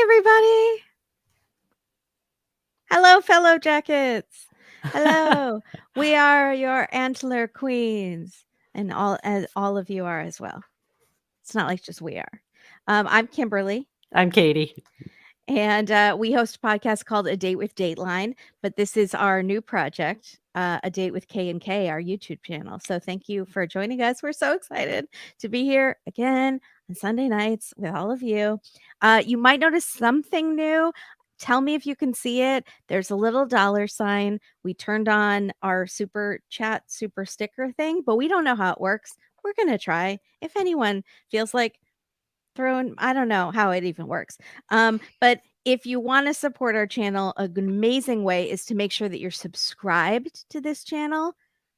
everybody. Hello, fellow jackets. Hello. We are your antler queens, and all of you are as well. It's not like just we are. I'm Kimberly, I'm Katie. and we host a podcast called A Date with Dateline, but this is our new project, A Date with K and K, our YouTube channel. So thank you for joining us. We're so excited to be here again on Sunday nights with all of you. You might notice something new. Tell me if you can see it. There's a little $sign. We turned on our super chat, super sticker thing, but we don't know how it works. We're going to try. If anyone feels like I don't know how it even works. But if you want to support our channel, an amazing way is to make sure that you're subscribed to this channel,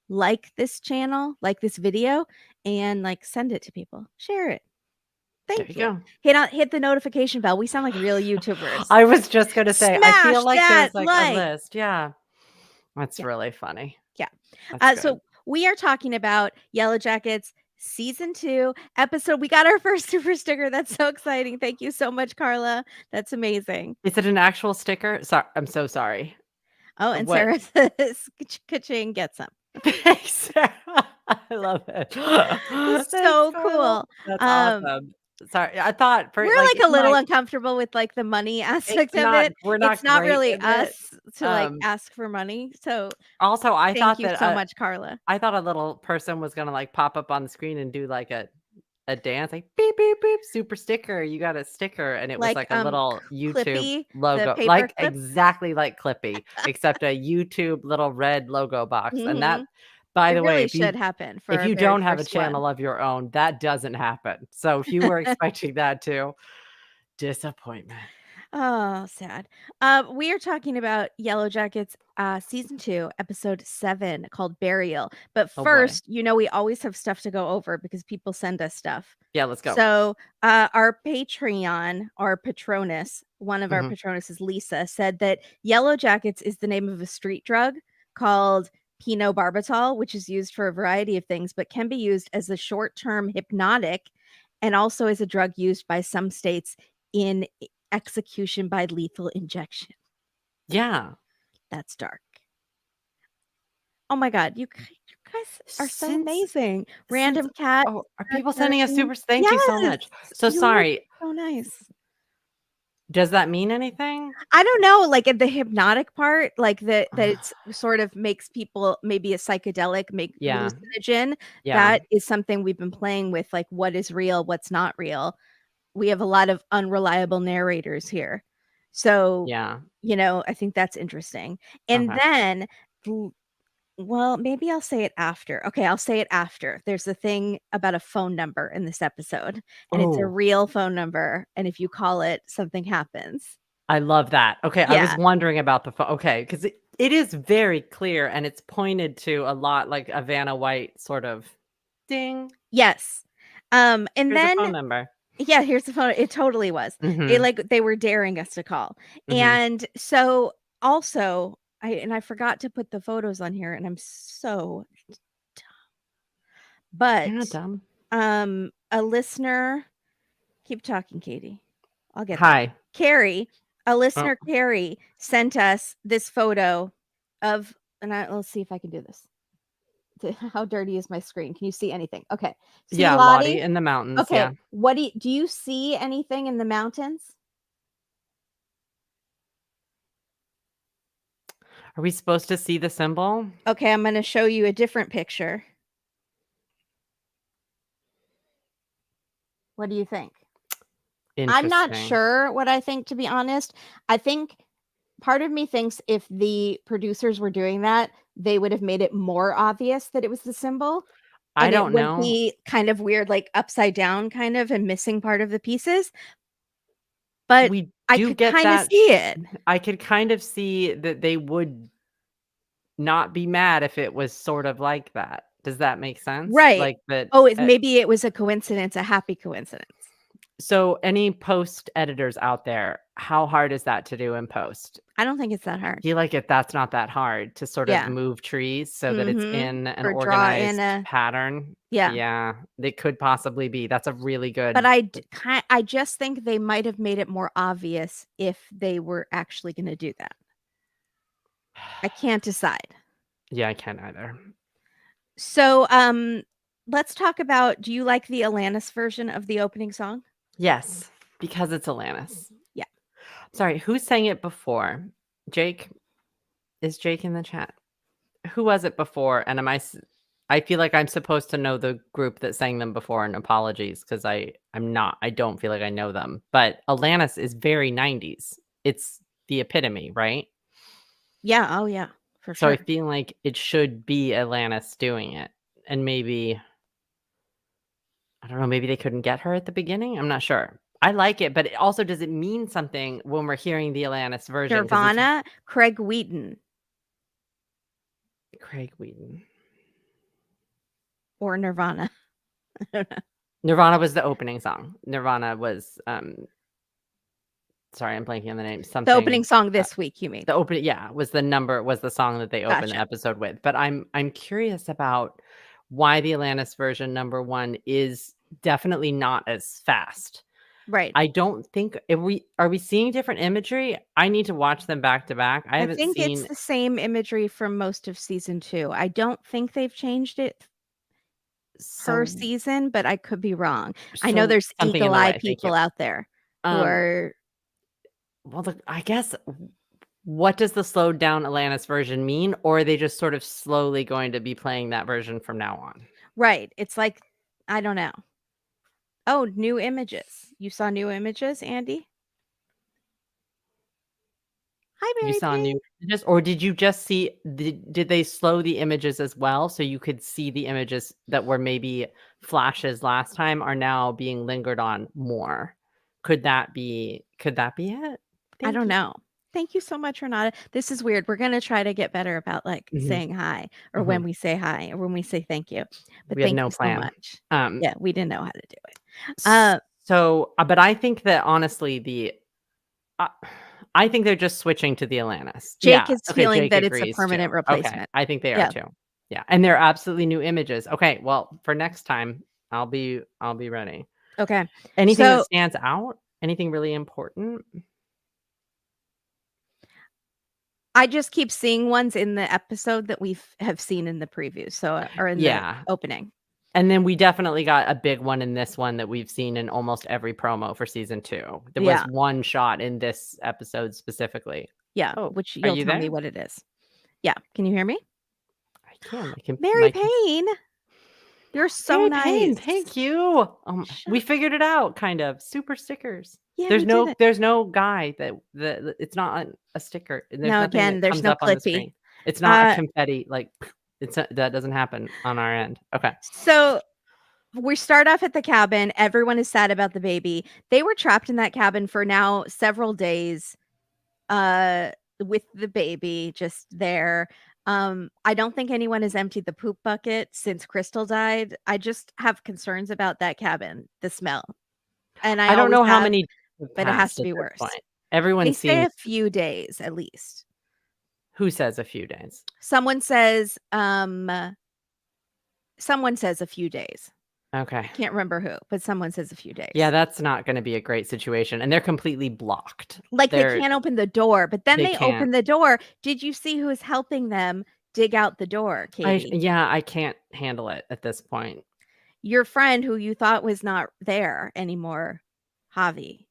like this video, and send it to people. Share it. Thank you. Hit the notification bell. We sound like real YouTubers. I was just going to say, I feel like there's like a list. Yeah. That's really funny. Yeah. So we are talking about Yellowjackets Season 2 episode. We got our first super sticker. That's so exciting. Thank you so much, Carla. That's amazing. Is it an actual sticker? Sorry, I'm so sorry. Oh, and Sarah says, "Ka-ching, get some." Thanks, Sarah. I love it. It's so cool. That's awesome. Sorry, I thought we're like a little uncomfortable with like the money aspect of it. It's not really us to ask for money. So also, I thought thank you so much, Carla. I thought a little person was gonna pop up on the screen and do like a dance, like beep beep beep, super sticker. You got a sticker, and it was like a little YouTube Clippy, logo, like exactly like Clippy, except a YouTube little red logo box. And that, by the way, should happen. If you don't have a channel of your own, that doesn't happen. So if you were expecting that too, disappointment. Oh, sad. We are talking about Yellowjackets Season 2, Episode 7, called Burial. But first, we always have stuff to go over because people send us stuff. Yeah, let's go. So our Patreon, our Patronus, one of our Patronuses, Lisa, said that Yellowjackets is the name of a street drug called phenobarbital, which is used for a variety of things, but can be used as a short-term hypnotic and also as a drug used by some states in execution by lethal injection. Yeah. That's dark. Oh my God. You guys are so amazing. Random cat. Oh, are people sending us super? Thank you so much. So sorry. So nice. Does that mean anything? I don't know. Like the hypnotic part, like that it's sort of makes people maybe a psychedelic, hallucinogen. That is something we've been playing with, like what is real, what's not real. We have a lot of unreliable narrators here. So, I think that's interesting. And then, well, maybe I'll say it after. Okay, I'll say it after. There's a thing about a phone number in this episode, and it's a real phone number. And if you call it, something happens. I love that. Okay, I was wondering about the phone. Okay, because it is very clear, and it's pointed to a lot like a Vanna White sort of ding. Yes. And here's then a phone number. Yeah, here's the phone. It totally was. They were daring us to call. And so also I forgot to put the photos on here, and I'm so dumb. But you're not dumb. A listener, keep talking, Katie. I'll get Hi. Carrie, a listener, Carrie, sent us this photo of, and let's see if I can do this. How dirty is my screen? Can you see anything? Okay. See Lottie in the mountains. Okay. Yeah. What do you see anything in the mountains? Are we supposed to see the symbol? Okay, I'm going to show you a different picture. What do you think? I'm not sure what I think, to be honest. I think part of me thinks if the producers were doing that, they would have made it more obvious that it was the symbol. I don't know. It would be kind of weird, like upside down kind of, and missing part of the pieces. But I could kind of see it. I could kind of see that they would not be mad if it was sort of like that. Does that make sense? Right. Like that. Oh, maybe it was a coincidence, a happy coincidence. So any post editors out there, how hard is that to do in post? I don't think it's that I hard. feel like that's not that hard to sort of Yeah. move trees so that it's Mhm. in an Or draw in organized a pattern. yeah. Yeah, it could possibly be. That's a really But good I just think they might have made it more obvious if they were actually gonna do that. I can't decide. Yeah, I can't either. So, let's talk about, do you like the Alanis version of the opening song? Yes, because it's Alanis. Yeah. Sorry, who sang it before? Jake? Is Jake in the chat? Who was it before? And I feel like I'm supposed to know the group that sang them before, and apologies because I'm not. I don't feel like I know them. But Alanis is very 90s. It's the epitome, right? Yeah, oh yeah, for So I sure. feel like it should be Atlantis doing it, and maybe I don't know, maybe they couldn't get her at the beginning? I'm not sure. I like it, but it also does it mean something when we're hearing the Atlantis version? Because it's Nirvana, Craig Wheaton Craig Wheaton. or Nirvana. I don't know. Nirvana was the opening song. Nirvana was, sorry, I'm blanking on the name, The opening something, song uh, this week, you mean? the opening yeah, was the song that they opened the Gotcha. episode with, but I'm curious about why the Atlantis version, number 1, is definitely not as fast. Right. I don't think are we seeing different imagery? I need to watch them back to back. I I haven't think it's seen the same imagery from most of season 2. I don't think they've changed it per so season, but I could be wrong. I know there's something in eagle the eye way, thank you. people out there who Um, are well, I guess what does the slowed down Atlantis version mean? Or are they just sort of slowly going to be playing that version from now on? right. It's like, I don't know. Oh, new images. You saw new images, Andy? Hi, You Mary saw Payne. new images, or did you just see did they slow the images as well so you could see the images that were maybe flashes last time are now being lingered on more? Could that be it? I Thank don't you. know. Thank you so much, Renata. This is weird. We're gonna try to get better about, like, Mhm, saying hi, or when mhm. we say hi, or when we say thank you. But We had thank no you so plan. much. Um, Yeah, we didn't know how to do it. s Uh, but I think that honestly uh, I think they're just switching to the Atlantis. Jake Yeah, is okay, feeling Jake that it's a agrees too. permanent Okay, replacement. I think they are Yeah, too. Yeah, and they're absolutely new images. Okay, well, for next time, I'll be ready. okay. Anything that So, stands out? Anything really important? I just keep seeing ones in the episode that have seen in the previews, so or in the Yeah, opening. and then we definitely got a big one in this one that we've seen in almost every promo for season 2. There was Yeah, one shot in this episode specifically. yeah, Oh, which are you'll you tell there? me what it is. Yeah, can you hear me? I can. I can Mary my com Payne, you're so Mary Payne, nice. thank you. We Shut figured it out, kind of. Super stickers. Yeah, There's we did no it. there's no guy that it's not a sticker, and there's Now nothing again, that there's comes no up on the Clippy. screen. It's not a Uh, confetti, like, that doesn't happen on our end. Okay. so we start off at the cabin. Everyone is sad about the baby. They were trapped in that cabin for now several days, uh, with the baby just there. I don't think anyone has emptied the poop bucket since Crystal died. I just have concerns about that cabin, the smell, and I I don't always know how have, many have but it has passed to at be this worse. point. Everyone They say seems a few days at least. who says a few days? Someone says, someone says a few days. Okay. I can't remember who, but someone says a few Yeah, days. that's not gonna be a great situation, and they're completely blocked. Like, they They're can't open the door, but then they they can't. open the door. Did you see who is helping them dig out the door, Katie? I can't handle it at this point. Your friend who you thought was not there anymore, Javi.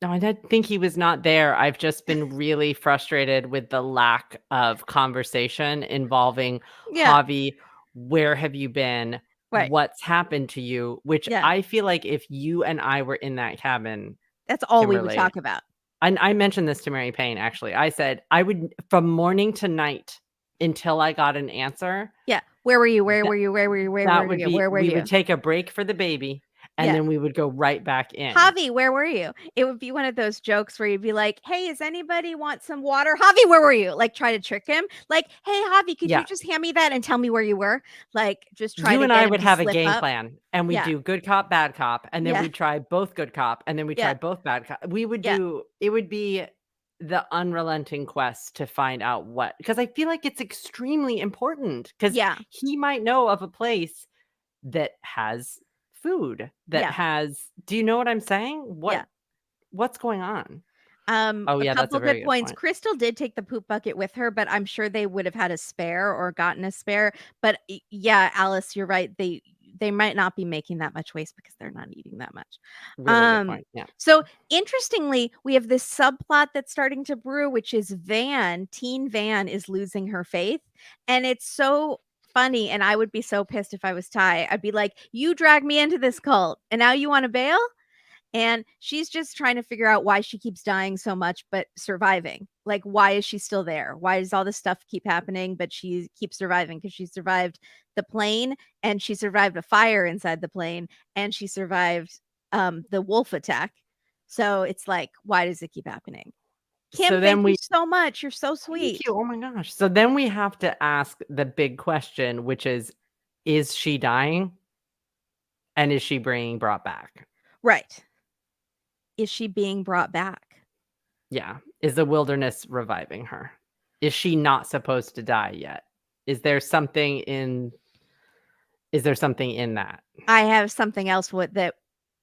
No, I didn't think he was not there. I've just been really frustrated with the lack of conversation involving Yeah, Javi. Where have you been? right. What's happened to you? Which Yeah, I feel like if you and I were in that cabin, that's all we would Kimberly, talk about. and I mentioned this to Mary Payne actually. I said I would from morning to night until I got an answer. Yeah. Where were you? Where That were you? Where were you? Where that were would you? be Where were we you? would take a break for the baby, and then we would go right back in. Javi, where were you? It would be one of those jokes where you'd be like, "Hey, does anybody want some water? Javi, where were you?" Like, try to trick him. Like, "Hey, Javi, could you just hand me that and tell me where you were?" Like, just try You to and get I him would to have a slip game up. plan, and we'd Yeah. do good cop, bad cop, and then Yeah. we'd try both good cop, and then we'd try Yeah. both bad cop. We would Yeah. do it would be the unrelenting quest to find out what, because I feel like it's extremely important, because Yeah. he might know of a place that has food, that Yeah. has, do you know what I'm saying? Yeah. What's going on? Oh, A yeah, that's a couple very good good points. point. Crystal did take the poop bucket with her, but I'm sure they would have had a spare or gotten a spare. But yeah, Alice, you're right. They might not be making that much waste because they're not eating that much. Really good point, yeah. So interestingly, we have this subplot that's starting to brew, which is Teen Van is losing her faith. And it's so funny. And I would be so pissed if I was Ty. I'd be like, "You dragged me into this cult and now you want to bail?" And she's just trying to figure out why she keeps dying so much but surviving. Like, why is she still there? Why does all this stuff keep happening but she keeps surviving? Because she survived the plane, and she survived a fire inside the plane, and she survived the wolf attack. So it's like, why does it keep happening? Kim, So thank then you we so much. You're so Thank sweet. you, oh my gosh. So then we have to ask the big question, which is she dying? And is she being brought back? Right. Is she being brought back? Yeah. Is the wilderness reviving her? Is she not supposed to die yet? Is there something in that? I have something else that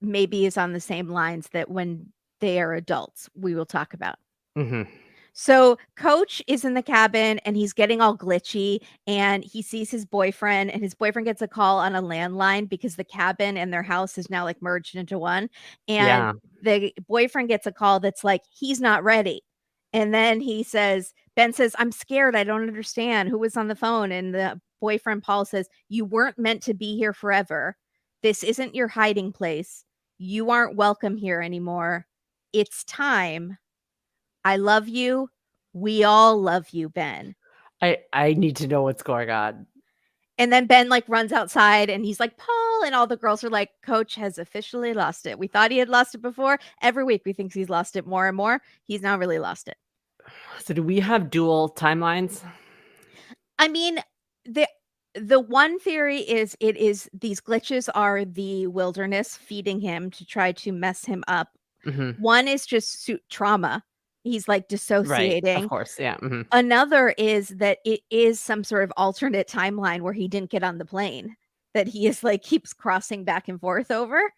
maybe is on the same lines that when they are adults, we will talk about. Mhm. So Coach is in the cabin and he's getting all glitchy, and he sees his boyfriend, and his boyfriend gets a call on a landline because the cabin and their house is now like merged into one. And Yeah. the boyfriend gets a call that's like, he's not ready. And then Ben says, "I'm scared. I don't understand who was on the phone." And the boyfriend, Paul, says, "You weren't meant to be here forever. This isn't your hiding place. You aren't welcome here anymore. It's time. I love you. We all love you, Ben." I need to know what's going on. And then Ben like runs outside and he's like, "Paul," and all the girls are like, "Coach has officially lost it. We thought he had lost it before. Every week we think he's lost it more and more. He's now really lost it." So do we have dual timelines? I mean, the one theory is these glitches are the wilderness feeding him to try to mess him up. Mhm. One is just trauma. He's like Right. Of dissociating. course. Yeah. Mhm. Another is that it is some sort of alternate timeline where he didn't get on the plane, that he is like keeps crossing back and forth over.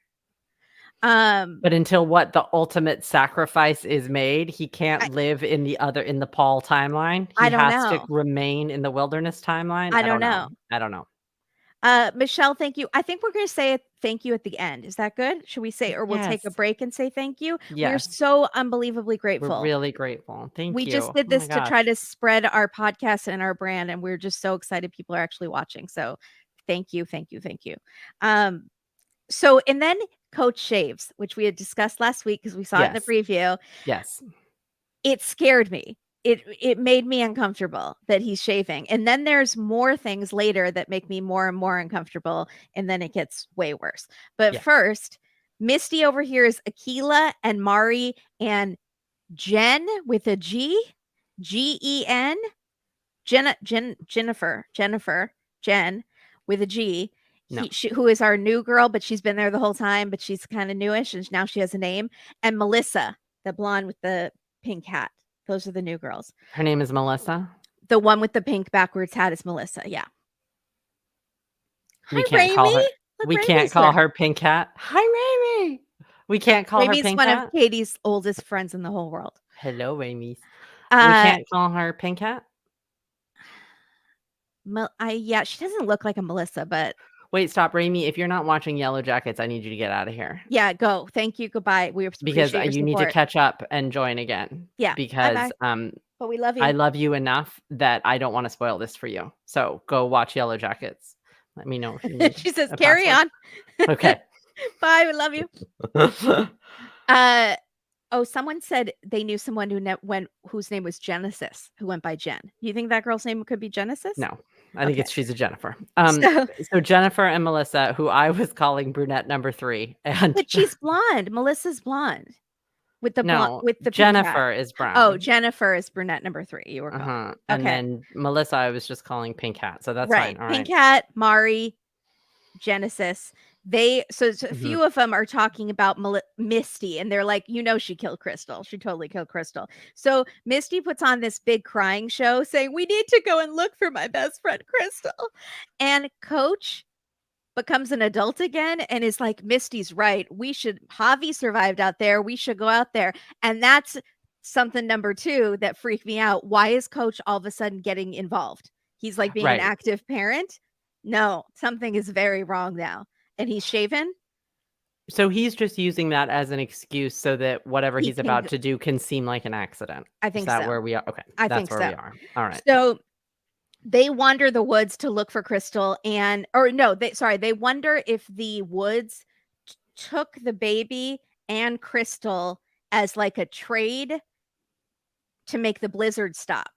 But until what, the ultimate sacrifice is made, he I can't live in the Paul timeline. I He don't has to know. remain in the wilderness timeline. I I don't don't know. know. I don't know. Michelle, thank you. I think we're gonna say thank you at the end. Is that good? Should we say, or we'll take a Yes. break and say thank you? We're Yes. so unbelievably We're grateful. really grateful. Thank We you. just Oh did my this to try gosh. to spread our podcast and our brand, and we're just so excited people are actually watching. So thank you, thank you, thank you. Um, So, and then Coach shaves, which we had discussed last week because we saw it in the Yes. preview. Yes. It scared me. It made me uncomfortable that he's shaving. And then there's more things later that make me more and more uncomfortable, and then it gets way worse. But Yeah. first, Misty over here is Akila and Mari and Jen with a Gen, Jen with a G. No. Who is our new girl, but she's been there the whole time, but she's kind of newish, and now she has a name. And Melissa, the blonde with the pink hat. Those are the new girls. Her name is Melissa. The one with the pink backwards hat is Melissa. Yeah. We Hi, can't call Raimi. her Look, we can't Raimi's call here. her Pink Cat. Hi, Raimi. We can't call her Raimi's Pink one of Cat. Katie's oldest friends in the whole world. Hello, Raimi. We Uh, can't call her Pink Cat. yeah, she doesn't look like a Melissa, but Wait, stop, Raimi. If you're not watching Yellowjackets, I need you to get out of here. yeah, go. Thank you. Goodbye. We Because, appreciate your you need to support. catch up and join again, Yeah. Bye because, bye. But we love I you. love you enough that I don't wanna spoil this for you. So, go watch Yellowjackets. Let me know if you need She says, a "Carry password. on." Okay. Bye. We love you. Oh, someone said they knew someone whose name was Genesis, who went by Jen. You think that girl's name could be Genesis? No, I think Okay. she's a Jennifer. So So Jennifer and Melissa, who I was calling brunette number 3, and but she's blonde. Melissa's blonde no, with the pink hat. Jennifer is Oh, brown. Jennifer is brunette number 3, you were calling. Uh-huh, and Okay. then Melissa, I was just calling pink hat, so that's fine, Right. all Pink right. hat, Mari, Genesis. So a Mhm. few of them are talking about Misty, and they're like, she killed Crystal. She totally killed Crystal. So Misty puts on this big crying show saying, we need to go and look for my best friend, Crystal. And Coach becomes an adult again and is like, Misty's right. Javi survived out there. We should go out there. And that's something number 2 that freaked me out. Why is Coach all of a sudden getting involved? He's like being an Right. active parent. No, something is very wrong now. And he's shaven. So he's just using that as an excuse so that whatever He he's can, about to do can seem like an accident. I Is think that so. where we are? Okay, I that's think where so. we are. All right. So they wander the woods to look for Crystal they wonder if the woods took the baby and Crystal as like a trade to make the blizzard stop.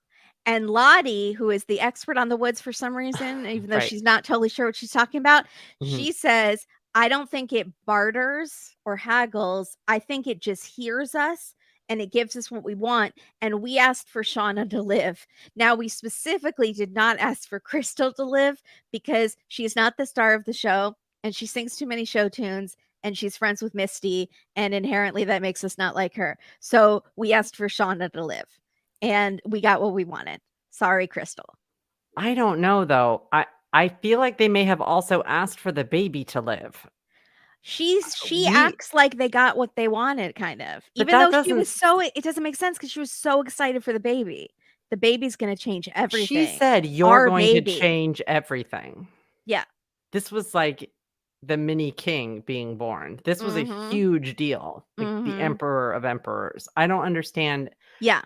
And Lottie, who is the expert on the woods for some reason, even though Right. she's not totally sure what she's talking about, Mhm. she says, I don't think it barters or haggles. I think it just hears us and it gives us what we want. And we asked for Shauna to live. Now, we specifically did not ask for Crystal to live because she's not the star of the show and she sings too many show tunes and she's friends with Misty. And inherently, that makes us not like her. So we asked for Shauna to live and we got what we wanted. Sorry, Crystal. I don't know though. I feel like they may have also asked for the baby to live. She We acts like they got what they wanted, kind of. but Even that though she doesn't was it doesn't make sense because she was so excited for the baby. The baby's gonna change She everything. said you're Our going to baby. change everything. Yeah. This was like the mini king being born. This was a Mhm. huge deal. Like the Mhm. emperor of emperors. I don't understand. Yeah.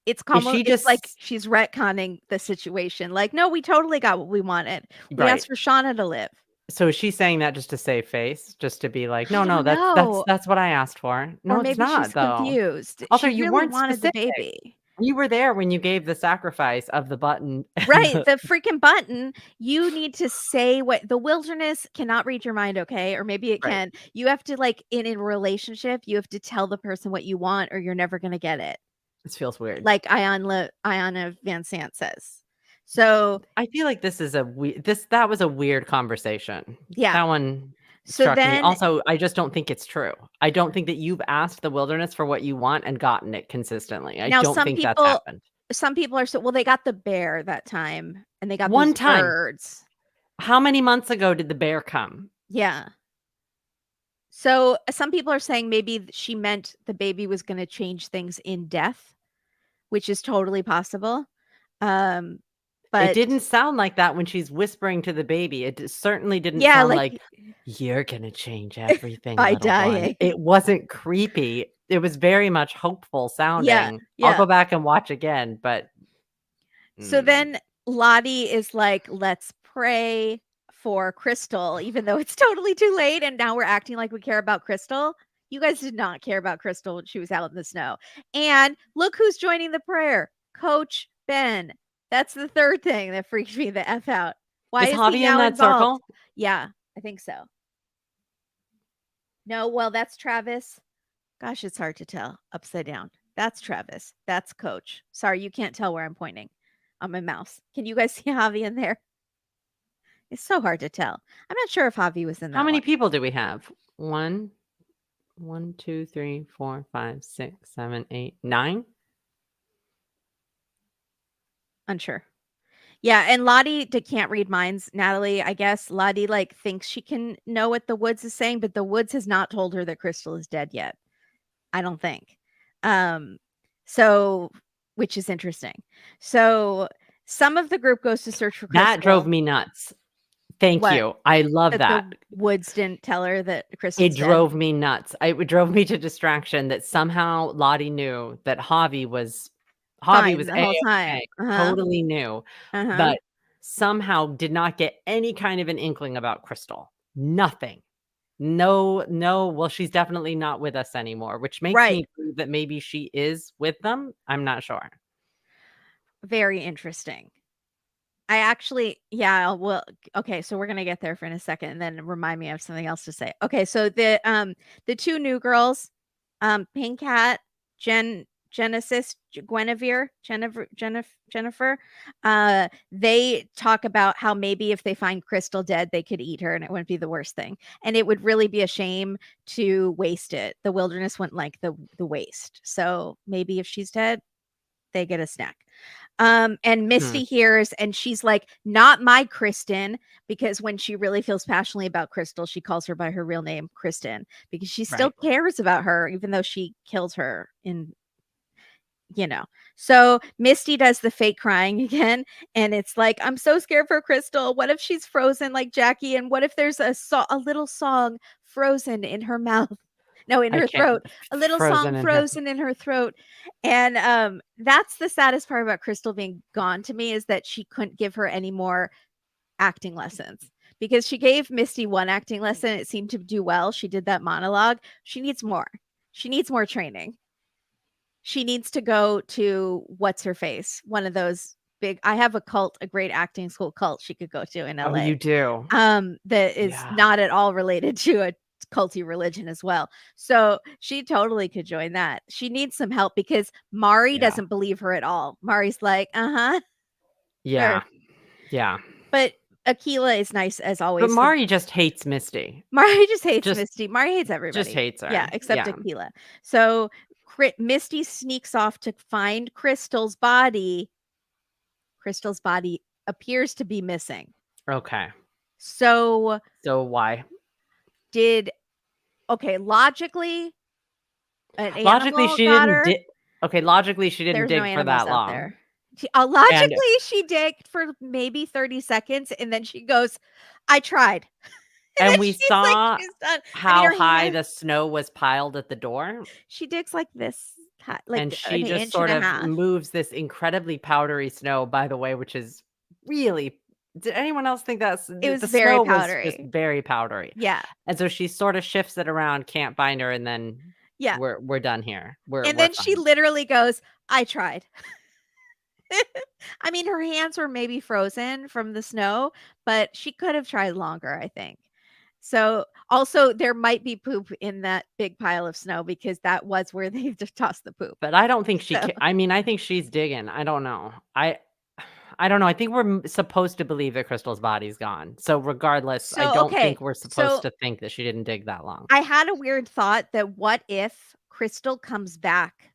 Is she It's like just she's retconning the situation. Like, no, we totally got what we wanted. We right? asked for Shauna to live. So is she saying that just to save face? Just to be like, I "No, no, don't know. that's what I asked for." Or No, it's maybe she's not though. confused. Also, She you really weren't wanted the specific. baby. You were there when you gave the sacrifice of the button and Right, the the freaking button. You need to say what the wilderness cannot read your mind, okay? Or maybe it right. can. You have to like in a relationship, you have to tell the person what you want or you're never going to get it. This feels weird. Like Iana Van Sant says. So, I feel like this is that was a weird conversation. yeah. That one So struck me. then Also, I just don't think it's true. I don't think that you've asked the wilderness for what you want and gotten it consistently. I now don't think that's happened. some people are so well they got the bear that time and they got One these time. birds. How many months ago did the bear come? Yeah. So some people are saying maybe she meant the baby was going to change things in death, which is totally possible. Um, It but didn't sound like that when she's whispering to the baby. Certainly didn't yeah, sound like like, "You're gonna change everything, by little one." dying. It wasn't creepy. It was very much hopeful Yeah, sounding. I'll yeah. go back and watch again, but So mm. then Lottie is like, let's pray for Crystal, even though it's totally too late. And now we're acting like we care about Crystal. You guys did not care about Crystal when she was out in the snow. And look who's joining the prayer Coach Ben. That's the third thing that freaked me the F out. Why Is is he Javi in now that involved? circle? Yeah, I think so. No, well, that's Travis. Gosh, it's hard to tell. Upside down. That's Travis. That's Coach. Sorry, you can't tell where I'm pointing on my mouse. Can you guys see Javi in there? It's so hard to tell. I'm not sure if Javi was in How that many one. people do we have? 1, 1, 2, 3, 4, 5, 6, 7, 8, 9? Unsure. Yeah, and Lottie can't read minds, Natalie. I guess Lottie like thinks she can know what the woods is saying, but the woods has not told her that Crystal is dead yet. I don't think. Um, so which is interesting. So some of the group goes to search for That drove Crystal. me nuts. Thank What? you. I love That that. the woods didn't tell her that It Crystal's dead? drove me nuts. It drove me to distraction that somehow Lottie knew that Javi Fine was the whole time. A-okay, Uh-huh. totally knew, Uh-huh. but somehow did not get any kind of an inkling about Crystal. Nothing. No, no, well, she's definitely not with us anymore, which makes Right. me believe that maybe she is with them. I'm not sure. Very interesting. I actually, yeah, well, okay, so we're gonna get there for in a second, and then remind me of something else to say. Okay, so the two new girls, Pink Hat, Genesis, Jennifer, they talk about how maybe if they find Crystal dead, they could eat her, and it wouldn't be the worst thing, and it would really be a shame to waste it. The wilderness wouldn't like the waste, so maybe if she's dead, they get a snack. And Hmm. Misty hears and she's like, not my Kristen, because when she really feels passionately about Crystal, she calls her by her real name, Kristen, because she still Right. cares about her, even though she kills her in, you know. So Misty does the fake crying again, and it's like, I'm so scared for Crystal. What if she's frozen like Jackie? And what if there's a little song frozen in her mouth? No, in I her can't. throat. A little song Frozen in her. frozen in her throat. And that's the saddest part about Crystal being gone to me, is that she couldn't give her any more acting lessons. Because she gave Misty one acting lesson, it seemed to do well. She did that monologue. She needs more. She needs more training. She needs to go to what's her face, one of those big, I have a cult, a great acting school cult she could go to in Oh, LA. you do? That is Yeah. not at all related to a culty religion as well. So she totally could join that. She needs some help because Mari Yeah. doesn't believe her at all. Mari's like, uh-huh, sure. Yeah. Yeah. But Akila is nice as But always. Mari just hates Misty. Mari just hates Just Misty. Mari hates just everybody. hates Yeah, her. except Yeah. Akila. So Misty sneaks off to find Crystal's body. Crystal's body appears to be missing. Okay. So So why? did logically an Logically, animal she got didn't her? dig. Okay, logically, she didn't There's no dig for animals that out long. there. And Logically, she digged for maybe 30 seconds, and then she goes, "I tried." And then we she's like, saw she's done. I mean, how her high hand, the snow was piled at the door, she digs like this, and like she an just inch and sort a of half. moves this incredibly powdery snow, by the way, which is really, did anyone else think It the was very snow was just powdery. very powdery. Yeah. And so she sort of shifts it around, can't find her, and then Yeah. we're done here. And We're then she fine. literally goes, "I tried." I mean, her hands were maybe frozen from the snow, but she could have tried longer, I think. So, also, there might be poop in that big pile of snow because that was where they just tossed the poop. But I don't think So I mean, I think she's digging. I don't know. I don't know. I think we're supposed to believe that Crystal's body's gone. So regardless, I don't okay. think we're supposed So, to think that she didn't dig that long. I had a weird thought that what if Crystal comes back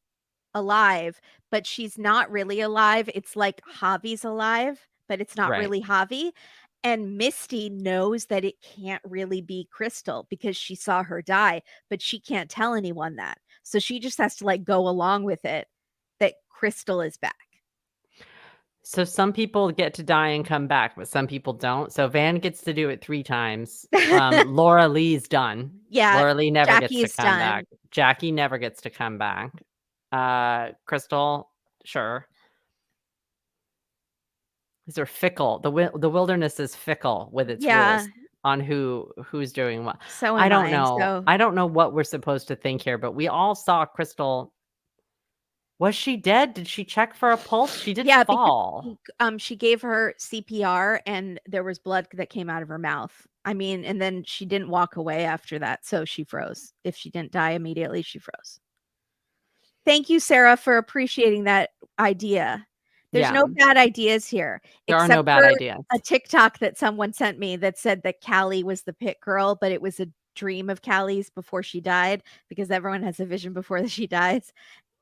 alive, but she's not really alive? It's like Javi's alive, but it's not Right. really Javi. And Misty knows that it can't really be Crystal because she saw her die, but she can't tell anyone that. So she just has to like go along with it that Crystal is back. So some people get to die and come back, but some people don't. So Van gets to do it 3 times. Laura Lee's done. Yeah, Laura Lee never gets to Jackie's come back. done. Jackie never gets to come back. Crystal, sure. These are fickle. The wilderness is fickle with its Yeah, rules on who's doing what. so I am don't I. know. So I don't know what we're supposed to think here, but we all saw Crystal. Was she dead? Did she check for a pulse? She did yeah, because fall. she gave her CPR and there was blood that came out of her mouth. I mean, and then she didn't walk away after that, so she froze. If she didn't die immediately, she froze. Thank you, Sarah, for appreciating that idea. There's Yeah, no bad ideas here, there are no except bad for ideas. a TikTok that someone sent me that said that Callie was the pit girl, but it was a dream of Callie's before she died because everyone has a vision before she dies.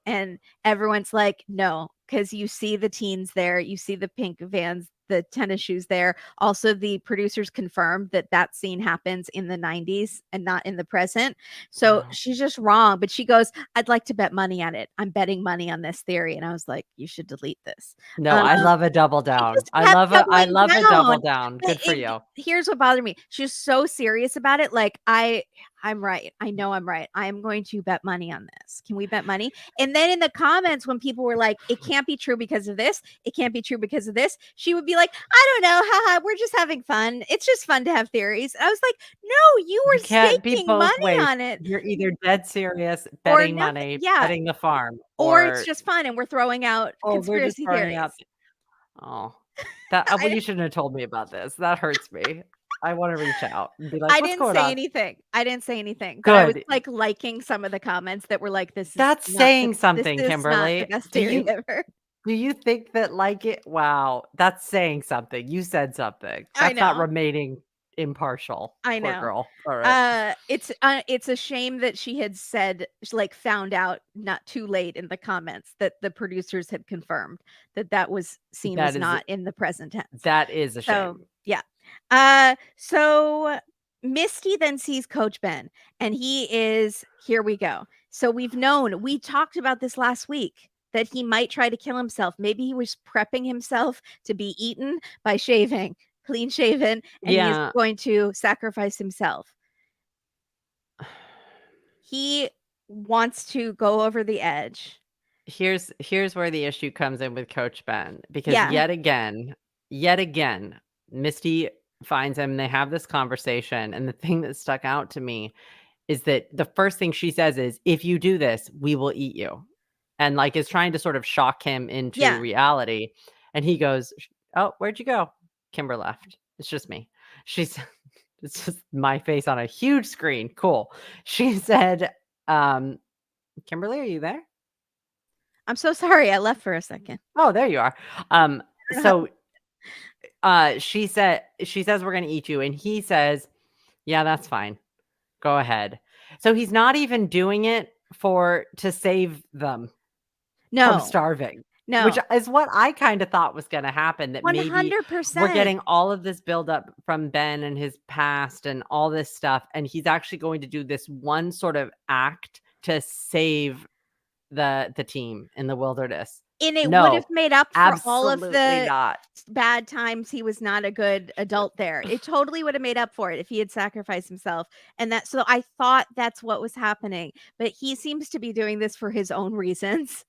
And everyone's like, no, because you see the teens there, you see the pink Vans, the tennis shoes there. Also, the producers confirmed that that scene happens in the 90s and not in the present. So Oh. she's just wrong. But she goes, I'd like to bet money on it. I'm betting money on this theory. And I was like, you should delete this. No, I love a double She down. just kept I doubling love a double down. down. But Good for you. here's what bothered me. She was so serious about it. Like, I'm right. I know I'm right. I am going to bet money on this. Can we bet money? And then in the comments, when people were like, it can't be true because of this, it can't be true because of this, she would be like, I don't know. Haha, we're just having fun. It's just fun to have theories. I was like, no, you You were can't be staking both money ways. on it You're either dead serious, or betting nothing. money, Yeah. betting the farm, Or it's or, just fun and we're throwing out oh, we're just conspiracy throwing out. theories. Oh. Well, I you shouldn't have told me about this. That hurts me. I wanna reach out and be like, I "What's didn't going say on?" anything. I didn't say anything, but I was, Good. like, liking some of the comments that were like, That's saying this something, is not the Kimberly. best dairy ever." Do you think that, like, it wow, that's saying something. You said something. I That's not know. remaining impartial. I Poor know. girl. Alright. It's a shame that she had said like, found out not too late in the comments that the producers had confirmed that that was seen That as is not in the present tense. that is a So, shame. yeah. So Misty then sees Coach Ben, and he is here we go. So we talked about this last week that he might try to kill himself. Maybe he was prepping himself to be eaten by shaving, clean shaven, and he is Yeah. going to sacrifice himself. He wants to go over the edge. Here's where the issue comes in with Coach Ben, because Yeah, yet again, Misty finds him, they have this conversation, and the thing that stuck out to me is that the first thing she says is, "If you do this, we will eat you." And, like, is trying to sort of shock him into yeah. reality, and he goes, "Oh, where'd you go?" "Kimber left. It's just me." She's it's just my face on a huge screen, cool. She said, um, "Kimberly, are you there?" I'm so sorry, I left for a second. "Oh, there you are." I don't know how So, she says, "We're gonna eat you," and he says, "Yeah, that's fine. Go ahead." So he's not even doing it to save them from No, starving, which no. is what I kinda thought was gonna happen, that maybe we're 100%. getting all of this buildup from Ben and his past and all this stuff, and he's actually going to do this one sort of act to save the team in the wilderness. And it would have No, made up for all of absolutely the not. bad times he was not a good adult there. It totally would have made up for it if he had sacrificed himself, and that so I thought that's what was happening, but he seems to be doing this for his own reasons,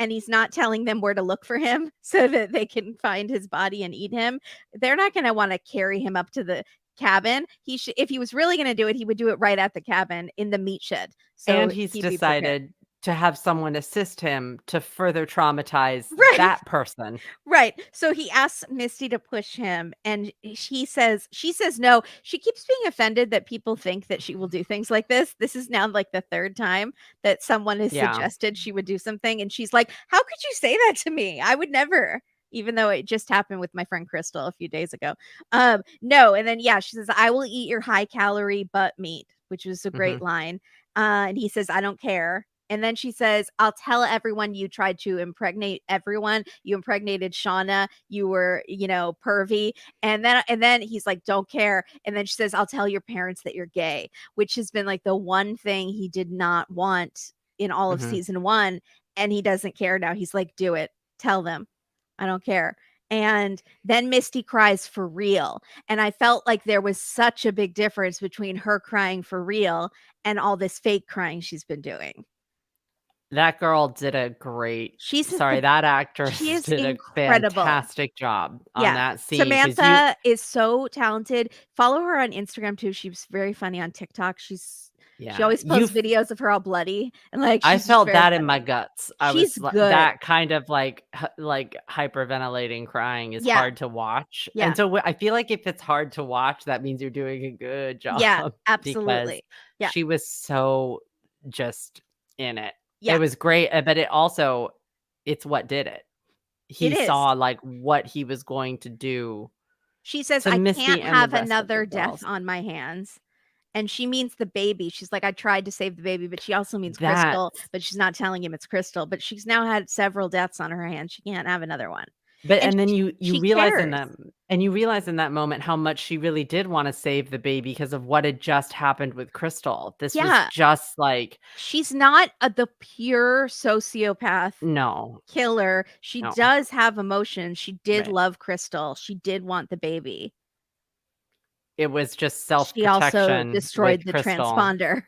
and he's not telling them where to look for him so that they can find his body and eat him. They're not gonna wanna carry him up to the cabin. He should if he was really gonna do it, he would do it right at the cabin in the meat shed, And so he's he'd be prepared. decided to have someone assist him to further traumatize Right. that person. Right. So he asks Misty to push him and she says no. She keeps being offended that people think that she will do things like this. This is now like the third time that someone has Yeah. suggested she would do something and she's like, "How could you say that to me? I would never." Even though it just happened with my friend Crystal a few days ago. No, and then yeah, she says, "I will eat your high calorie butt meat," which was a great Mhm. line. And he says, "I don't care." And then she says, "I'll tell everyone you tried to impregnate everyone. You impregnated Shauna. You were, pervy." And then he's like, "Don't care." And then she says, "I'll tell your parents that you're gay," which has been like the one thing he did not want in all of Mhm. season 1, and he doesn't care now. He's like, "Do it. Tell them. I don't care." And then Misty cries for real. And I felt like there was such a big difference between her crying for real and all this fake crying she's been doing. That girl did a great She's sorry, the that She actress is did a incredible. fantastic job on Yeah. that scene, because Samantha is so talented. Follow her on Instagram too. She's very funny on TikTok. She yeah, always posts videos of her all bloody and, like, I she's just felt very that in my funny. guts. I She's was good. that kind of like hyperventilating crying is Yeah. hard to watch, and Yeah. so I feel like if it's hard to watch, that means you're doing a good job, Yeah. because Absolutely. Yeah. she was so just in it. It Yeah. was great, but it's what did it. It He is. saw, like, what he was going to do She says, to "I Misty can't and the have rest of the another death girls. on my hands." And she means the baby. She's like, "I tried to save the baby," but she also means Crystal, That's but she's not telling him it's Crystal, but she's now had several deaths on her hands. She can't have another one. But And and then you she realize in cares. that you realize in that moment how much she really did wanna save the baby because of what had just happened with Crystal. This was Yeah. just like She's not the pure sociopath no, killer. She no, does have emotions. She did right. love Crystal. She did want the baby. It was just She also self-protection destroyed with the Crystal. transponder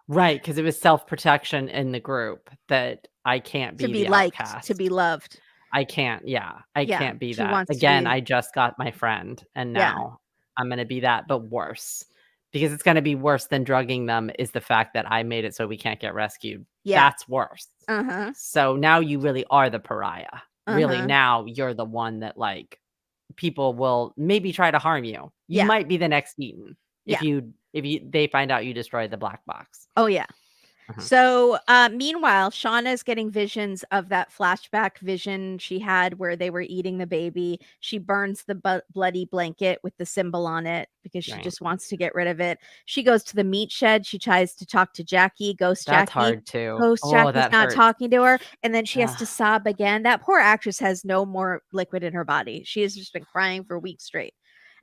Right, because it was self-protection in the group that I can't to be be the liked, to outcast. be loved. I can't, yeah, I Yeah, can't be she that. wants to Again, be I just got my friend, and yeah, now I'm gonna be that, but worse. Because it's gonna be worse than drugging them is the fact that I made it so we can't get rescued. yeah, That's worse. uh-huh, So now you really are the pariah. really Uh-huh. now you're the one that, like, people will maybe try to harm you. You Yeah. might be the next eaten Yeah. if you they find out you destroyed the black box. Oh, yeah. Uh-huh. So, meanwhile, Shauna's getting visions of that flashback vision she had where they were eating the baby. She burns the bloody blanket with the symbol on it because she Right. just wants to get rid of it. She goes to the meat shed. She tries to talk to Jackie, Ghost That's Jackie. hard too. Ghost Oh, Jackie's that not hurts. talking to her. And then she has Ugh. to sob again. That poor actress has no more liquid in her body. She has just been crying for weeks straight.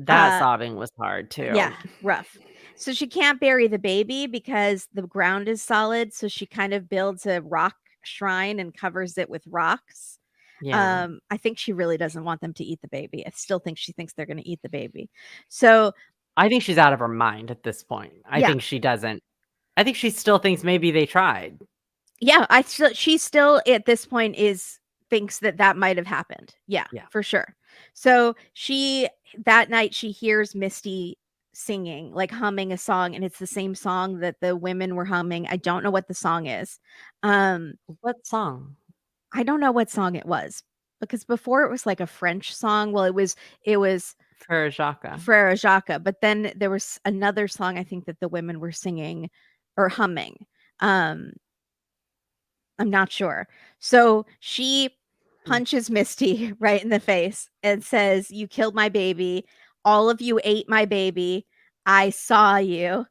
That Uh, sobbing was hard yeah, too. rough. So she can't bury the baby because the ground is solid, so she kind of builds a rock shrine and covers it with rocks. Yeah. I think she really doesn't want them to eat the baby. I still think she thinks they're gonna eat the baby. So, I think she's out of her mind at this point. I yeah. think she doesn't I think she still thinks maybe they tried. Yeah, she still at this point is thinks that that might have happened. Yeah, Yeah. for sure. So she that night she hears Misty singing, like humming a song, and it's the same song that the women were humming. I don't know what the song is. Um, What song? I don't know what song it was because before it was like a French song. Well, it was For Jaka. Frere Jacques, but then there was another song I think that the women were singing or humming. Um, I'm not sure. So she Mm. punches Misty right in the face and says, "You killed my baby. All of you ate my baby. I saw you."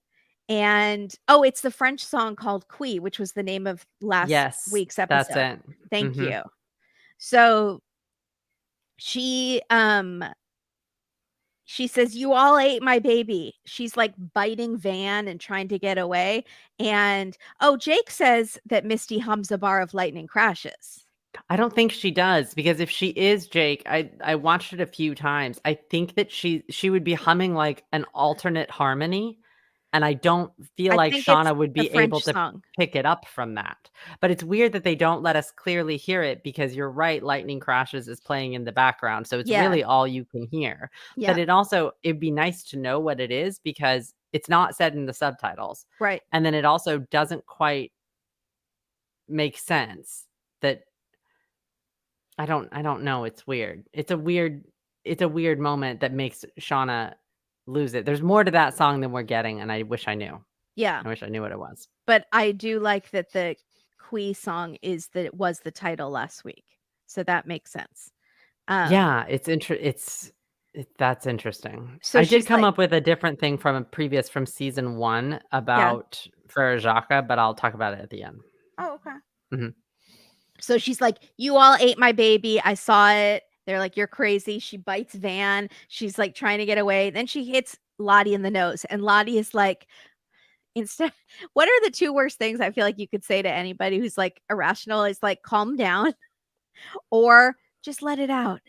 And oh, it's the French song called Qui, which was the name of last Yes, week's that's episode. it. Thank Mhm. you. So she says, "You all ate my baby." She's like biting Van and trying to get away. And oh, Jake says that Misty hums a bar of lightning crashes. I don't think she does because if she is Jake, I watched it a few times. I think that she would be humming like an alternate harmony, and I don't feel I like think it's Shauna would the be able French to song. pick it up from that. But it's weird that they don't let us clearly hear it because you're right, Lightning Crashes is playing in the background, so it's Yeah, really all you can hear. yeah, But it'd be nice to know what it is because it's not said in the subtitles. right. And then it also doesn't quite make sense that I don't know, it's weird. It's a weird moment that makes Shauna lose it. There's more to that song than we're getting, and I wish I knew. Yeah, I wish I knew what it was. but I do like that the Qui song was the title last week, so that makes sense. Um, Yeah, that's interesting. so I did she's come like, up with a different thing from season 1 yeah. about Frere Jacques, but I'll talk about it at the end. Oh, okay. Mhm. So she's like, "You all ate my baby. I saw it." They're like, "You're crazy." She bites Van. She's like trying to get away. Then she hits Lottie in the nose, and Lottie is like, instead, what are the two worst things I feel like you could say to anybody who's like irrational? Is like, calm down or just let it out.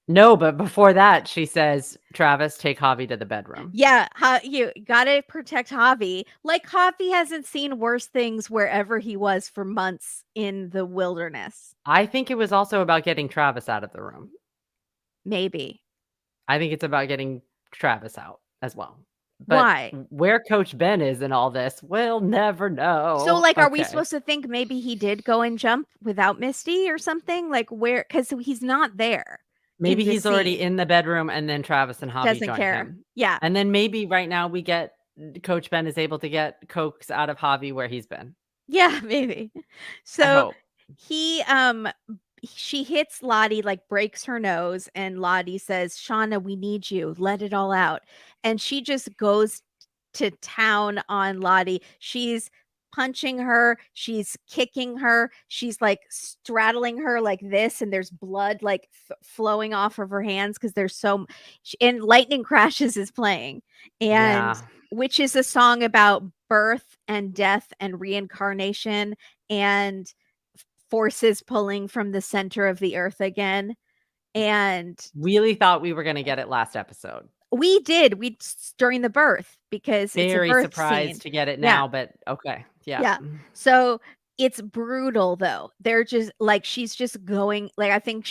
No, but before that, she says, "Travis, take Javi to the bedroom." Yeah, you gotta protect Javi. Like Javi hasn't seen worse things wherever he was for months in the wilderness. I think it was also about getting Travis out of the room. Maybe. I think it's about getting Travis out as well. But Why? where Coach Ben is in all this, we'll never So, know. like, are we Okay. supposed to think maybe he did go and jump without Misty or something? Like, where? Because he's not there in Maybe this he's already scene. in the bedroom and then Travis and Javi Doesn't join care. him. Yeah. And then maybe right now we get Coach Ben is able to get Cokes out of Javi where he's been. Yeah, maybe. I So hope. he she hits Lottie, like breaks her nose, and Lottie says, "Shauna, we need you. Let it all out." And she just goes to town on Lottie. She's punching her, she's kicking her, she's like straddling her like this, and there's blood like flowing off of her hands because there's and Lightning Crashes is playing, and Yeah. which is a song about birth and death and reincarnation and forces pulling from the center of the earth again. And Really thought we were going to get it last episode. we did. We during the birth because it's a Very birth scene. surprised to get it Yeah. now, but okay. Yeah. Yeah. So it's brutal though. They're just like she's just going like I think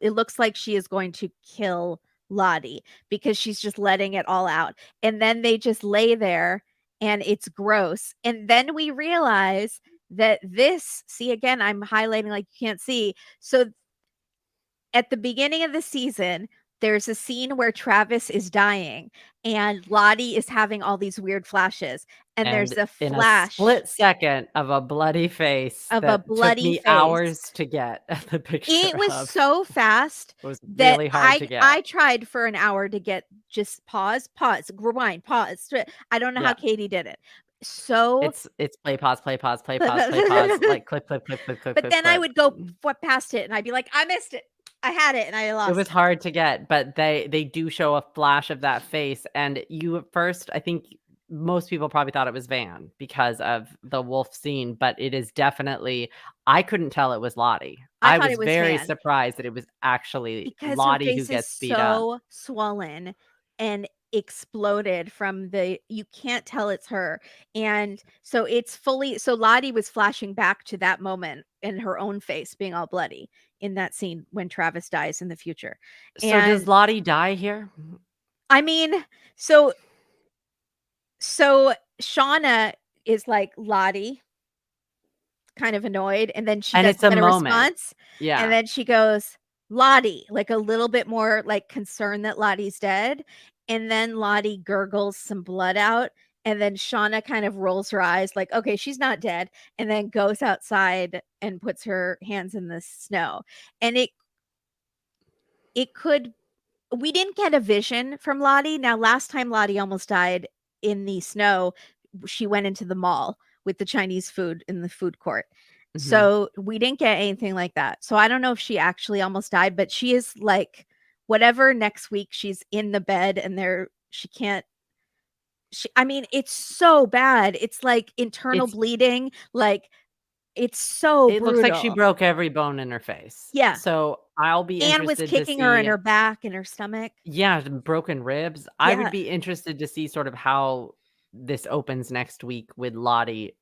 it looks like she is going to kill Lottie because she's just letting it all out. And then they just lay there and it's gross. And then we realize that see again I'm highlighting like you can't see. So at the beginning of the season, there's a scene where Travis is dying and Lottie is having all these weird flashes. And there's And a in a flash split second of a bloody face of a that took bloody me face. hours to get the It picture was of. so fast It was that really hard I to get. I tried for an hour to get just pause, rewind, pause. I don't know how Yeah. Katie did it. So It's play, pause, play, pause, play, pause, play, pause, but like clip, clip, clip, clip, clip, clip, then I clip. would go past it and I'd be like, I missed it. I had it and I It lost was it. hard to get, but they do show a flash of that face, and you at first, I think most people probably thought it was Van because of the wolf scene, but it is definitely I couldn't tell it was Lottie. I I thought was it was very Van surprised that it was actually because her Lottie who face is gets beat up. so swollen and exploded from you can't tell it's her. And so it's fully so Lottie was flashing back to that moment in her own face being all bloody in that scene when Travis dies in the future. So does And Lottie die here? I mean, so so Shauna is like Lottie, kind of annoyed, and then she And it's doesn't a get a moment. response, and Yeah. then she goes, "Lottie," like a little bit more like concerned that Lottie's dead, and then Lottie gurgles some blood out, and then Shauna kind of rolls her eyes like, "Okay, she's not dead," and then goes outside and puts her hands in the snow. And it could we didn't get a vision from Lottie. Now, last time Lottie almost died in the snow, she went into the mall with the Chinese food in the food court. Mhm. So we didn't get anything like that. So I don't know if she actually almost died, but she is like whatever next week she's in the bed and she can't I mean, it's so bad. It's like internal It's bleeding, like it's so it looks like she brutal. broke every bone in her face. Yeah. So I'll be Anne was interested to kicking her in see. her back and her stomach. Yeah, the broken ribs. I would Yeah, be interested to see sort of how this opens next week with Lottie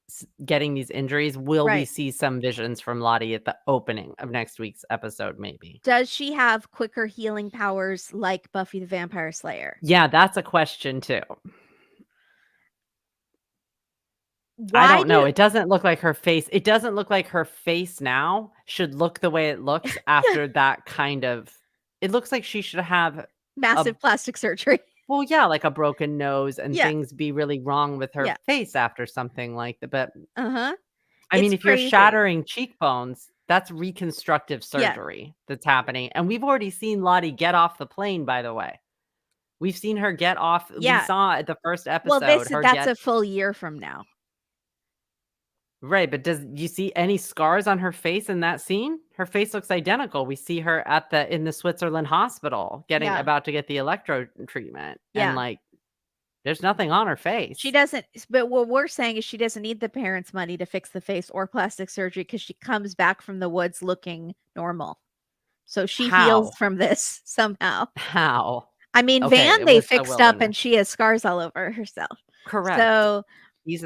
getting these injuries. Will we right. see some visions from Lottie at the opening of next week's episode, maybe? Does she have quicker healing powers like Buffy the Vampire Slayer? Yeah, that's a question too. I Why don't know. do It doesn't look like her face now should look the way it looks after that kind of it looks like she should have a massive plastic surgery? well, yeah, like a broken nose and Yeah, things be really wrong with her yeah, face after something like that, but uh-huh. I mean, It's if you're crazy. shattering cheekbones, that's reconstructive Yeah, surgery that's happening, and we've already seen Lottie get off the plane, by the way. We've seen her get off we yeah. saw at the first Well, episode her that's get a full year from now. right, but does you see any scars on her face in that scene? Her face looks identical. We see her at the in the Switzerland hospital getting Yeah, about to get the electro treatment, and, yeah. like, there's nothing on her She face. doesn't but what we're saying is she doesn't need the parents' money to fix the face or plastic surgery because she comes back from the woods looking normal. So she heals How? from this somehow. How? I mean, Okay, Van and they we're still fixed up and wilderness. she has scars all over herself. Correct. So,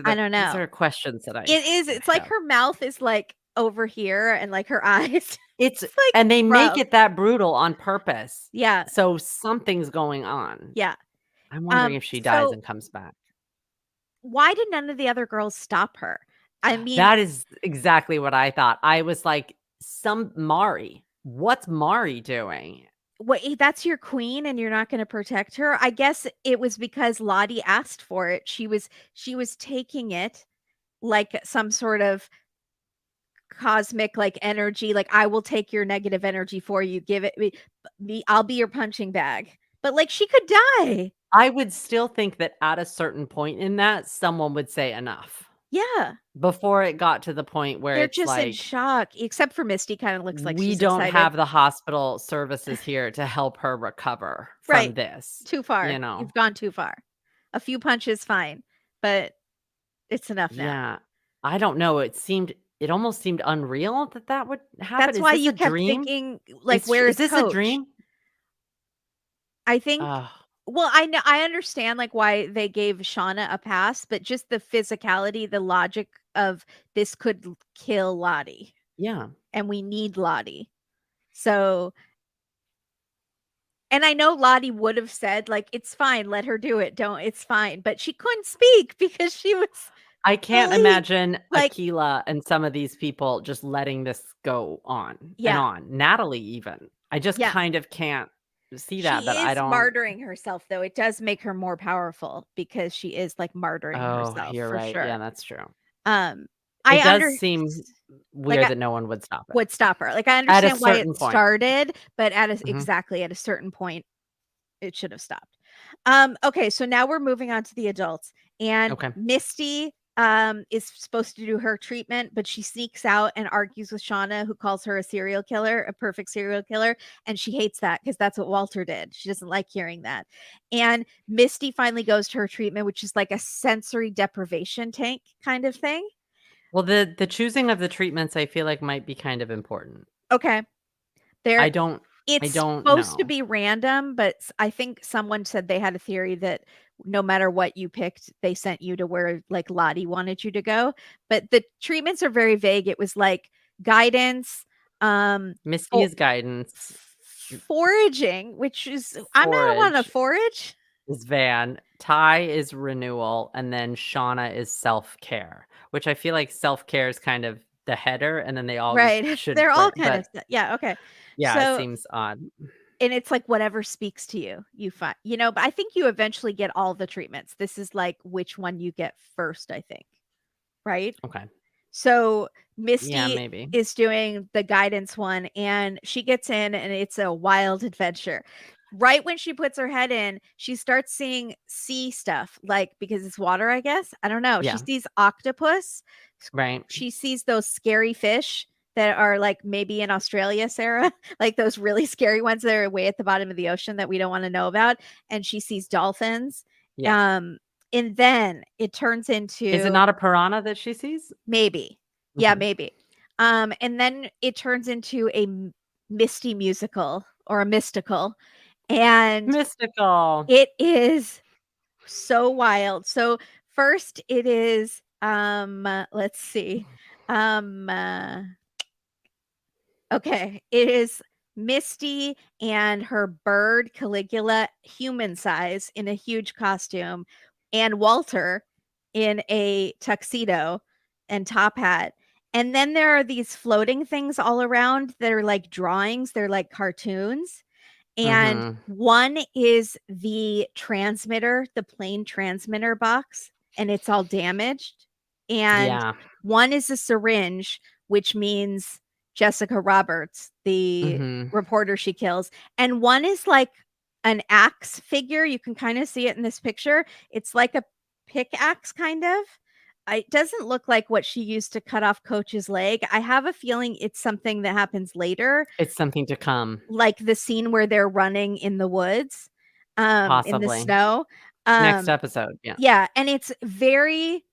I don't These know. are questions that It's like have. her mouth is, like, over here and, like, her eyes. It's It's, like, and they make rough. it that brutal on purpose. Yeah, So something's going on. yeah. I'm wondering if she dies So and comes back. why did none of the other girls stop her? I mean, That is exactly what I thought. I was like, some Mari. What's Mari doing? that's your queen and you're not gonna protect her? I guess it was because Lottie asked for it. She was taking it like some sort of cosmic, like, energy, like, "I will take your negative energy for you, give it me I'll be your punching bag." But, like, she could die. I would still think that at a certain point in that, someone would say enough Yeah. before it got to the point where They're it's just in like, shock, except for Misty kinda looks like we she's don't excited. have the hospital services here to help her recover from Right. this, Too you far. know? You've gone too far. A few punches, fine, but it's enough now. Yeah. I don't know. It almost seemed unreal that that would happen. That's Is why this you a kept dream? thinking, like, where Is is this a Coach? dream? I think Ugh. well, I understand, like, why they gave Shauna a pass, but just the physicality, the logic of this could kill Lottie, Yeah. and we need Lottie. So and I know Lottie would have said, like, "It's fine, let her do it, don't it's fine," but she couldn't speak because she was I can't fully, imagine like Akila and some of these people just letting this go on and yeah. on. Natalie even. I just Yeah. kind of can't see that, but She I is don't. martyring herself, though. It does make her more powerful because she is, like, martyring Oh, herself you're for right. Yeah, sure. that's true. Um, It I does under seem like, weird I that no one would stop it. would stop her. Like, I At a understand why it certain point. started, but Mhm. exactly, at a certain point, it should have stopped. Okay, so now we're moving on to the adults, and Okay. Misty, is supposed to do her treatment, but she sneaks out and argues with Shauna, who calls her a serial killer, a perfect serial killer, and she hates that because that's what Walter did. She doesn't like hearing that. And Misty finally goes to her treatment, which is like a sensory deprivation tank kind of thing. Well, the choosing of the treatments I feel like might be kind of important. Okay. There I don't I It's don't supposed to know. be random, but I think someone said they had a theory that no matter what you picked, they sent you to where, like, Lottie wanted you to go, but the treatments are very vague. It was, like, guidance, Misty fo is guidance, foraging, which is I'm not one to forage forage. is Van, Ty is renewal, and then Shauna is self-care, which I feel like self-care is kind of the header, and then they all Right. should They're all bring kind but of yeah, okay. yeah, it So seems odd. and it's like whatever speaks to you, you find, but I think you eventually get all the treatments. This is like which one you get first, I think, right? Okay. So Yeah, Misty maybe. is doing the guidance one and she gets in and it's a wild adventure. Right when she puts her head in, she starts seeing sea stuff, like because it's water, I guess. I don't know. She Yeah, sees octopus. right. She sees those scary fish that are like maybe in Australia, Sarah, like those really scary ones that are way at the bottom of the ocean that we don't want to know about. And she sees dolphins. Yeah. Um, and then it turns Is it into not a piranha that she sees? maybe. Yeah, Mhm. maybe. And then it turns into a misty musical or a mystical, and Mystical. it is so wild. So first it is, let's see. Um, uh, okay, it is Misty and her bird Caligula, human size, in a huge costume, and Walter in a tuxedo and top hat. And then there are these floating things all around that are like drawings, they're like cartoons. And Mhm. one is the transmitter, the plane transmitter box, and it's all damaged. And Yeah. one is a syringe, which means Jessica Roberts, the Mhm. reporter she kills. And one is like an axe figure. You can kind of see it in this picture. It's like a pickaxe, kind of. It doesn't look like what she used to cut off Coach's leg. I have a feeling it's something that happens later, It's something to come, like the scene where they're running in the woods, in the possibly. snow. Next Um, episode, yeah. yeah, and it's very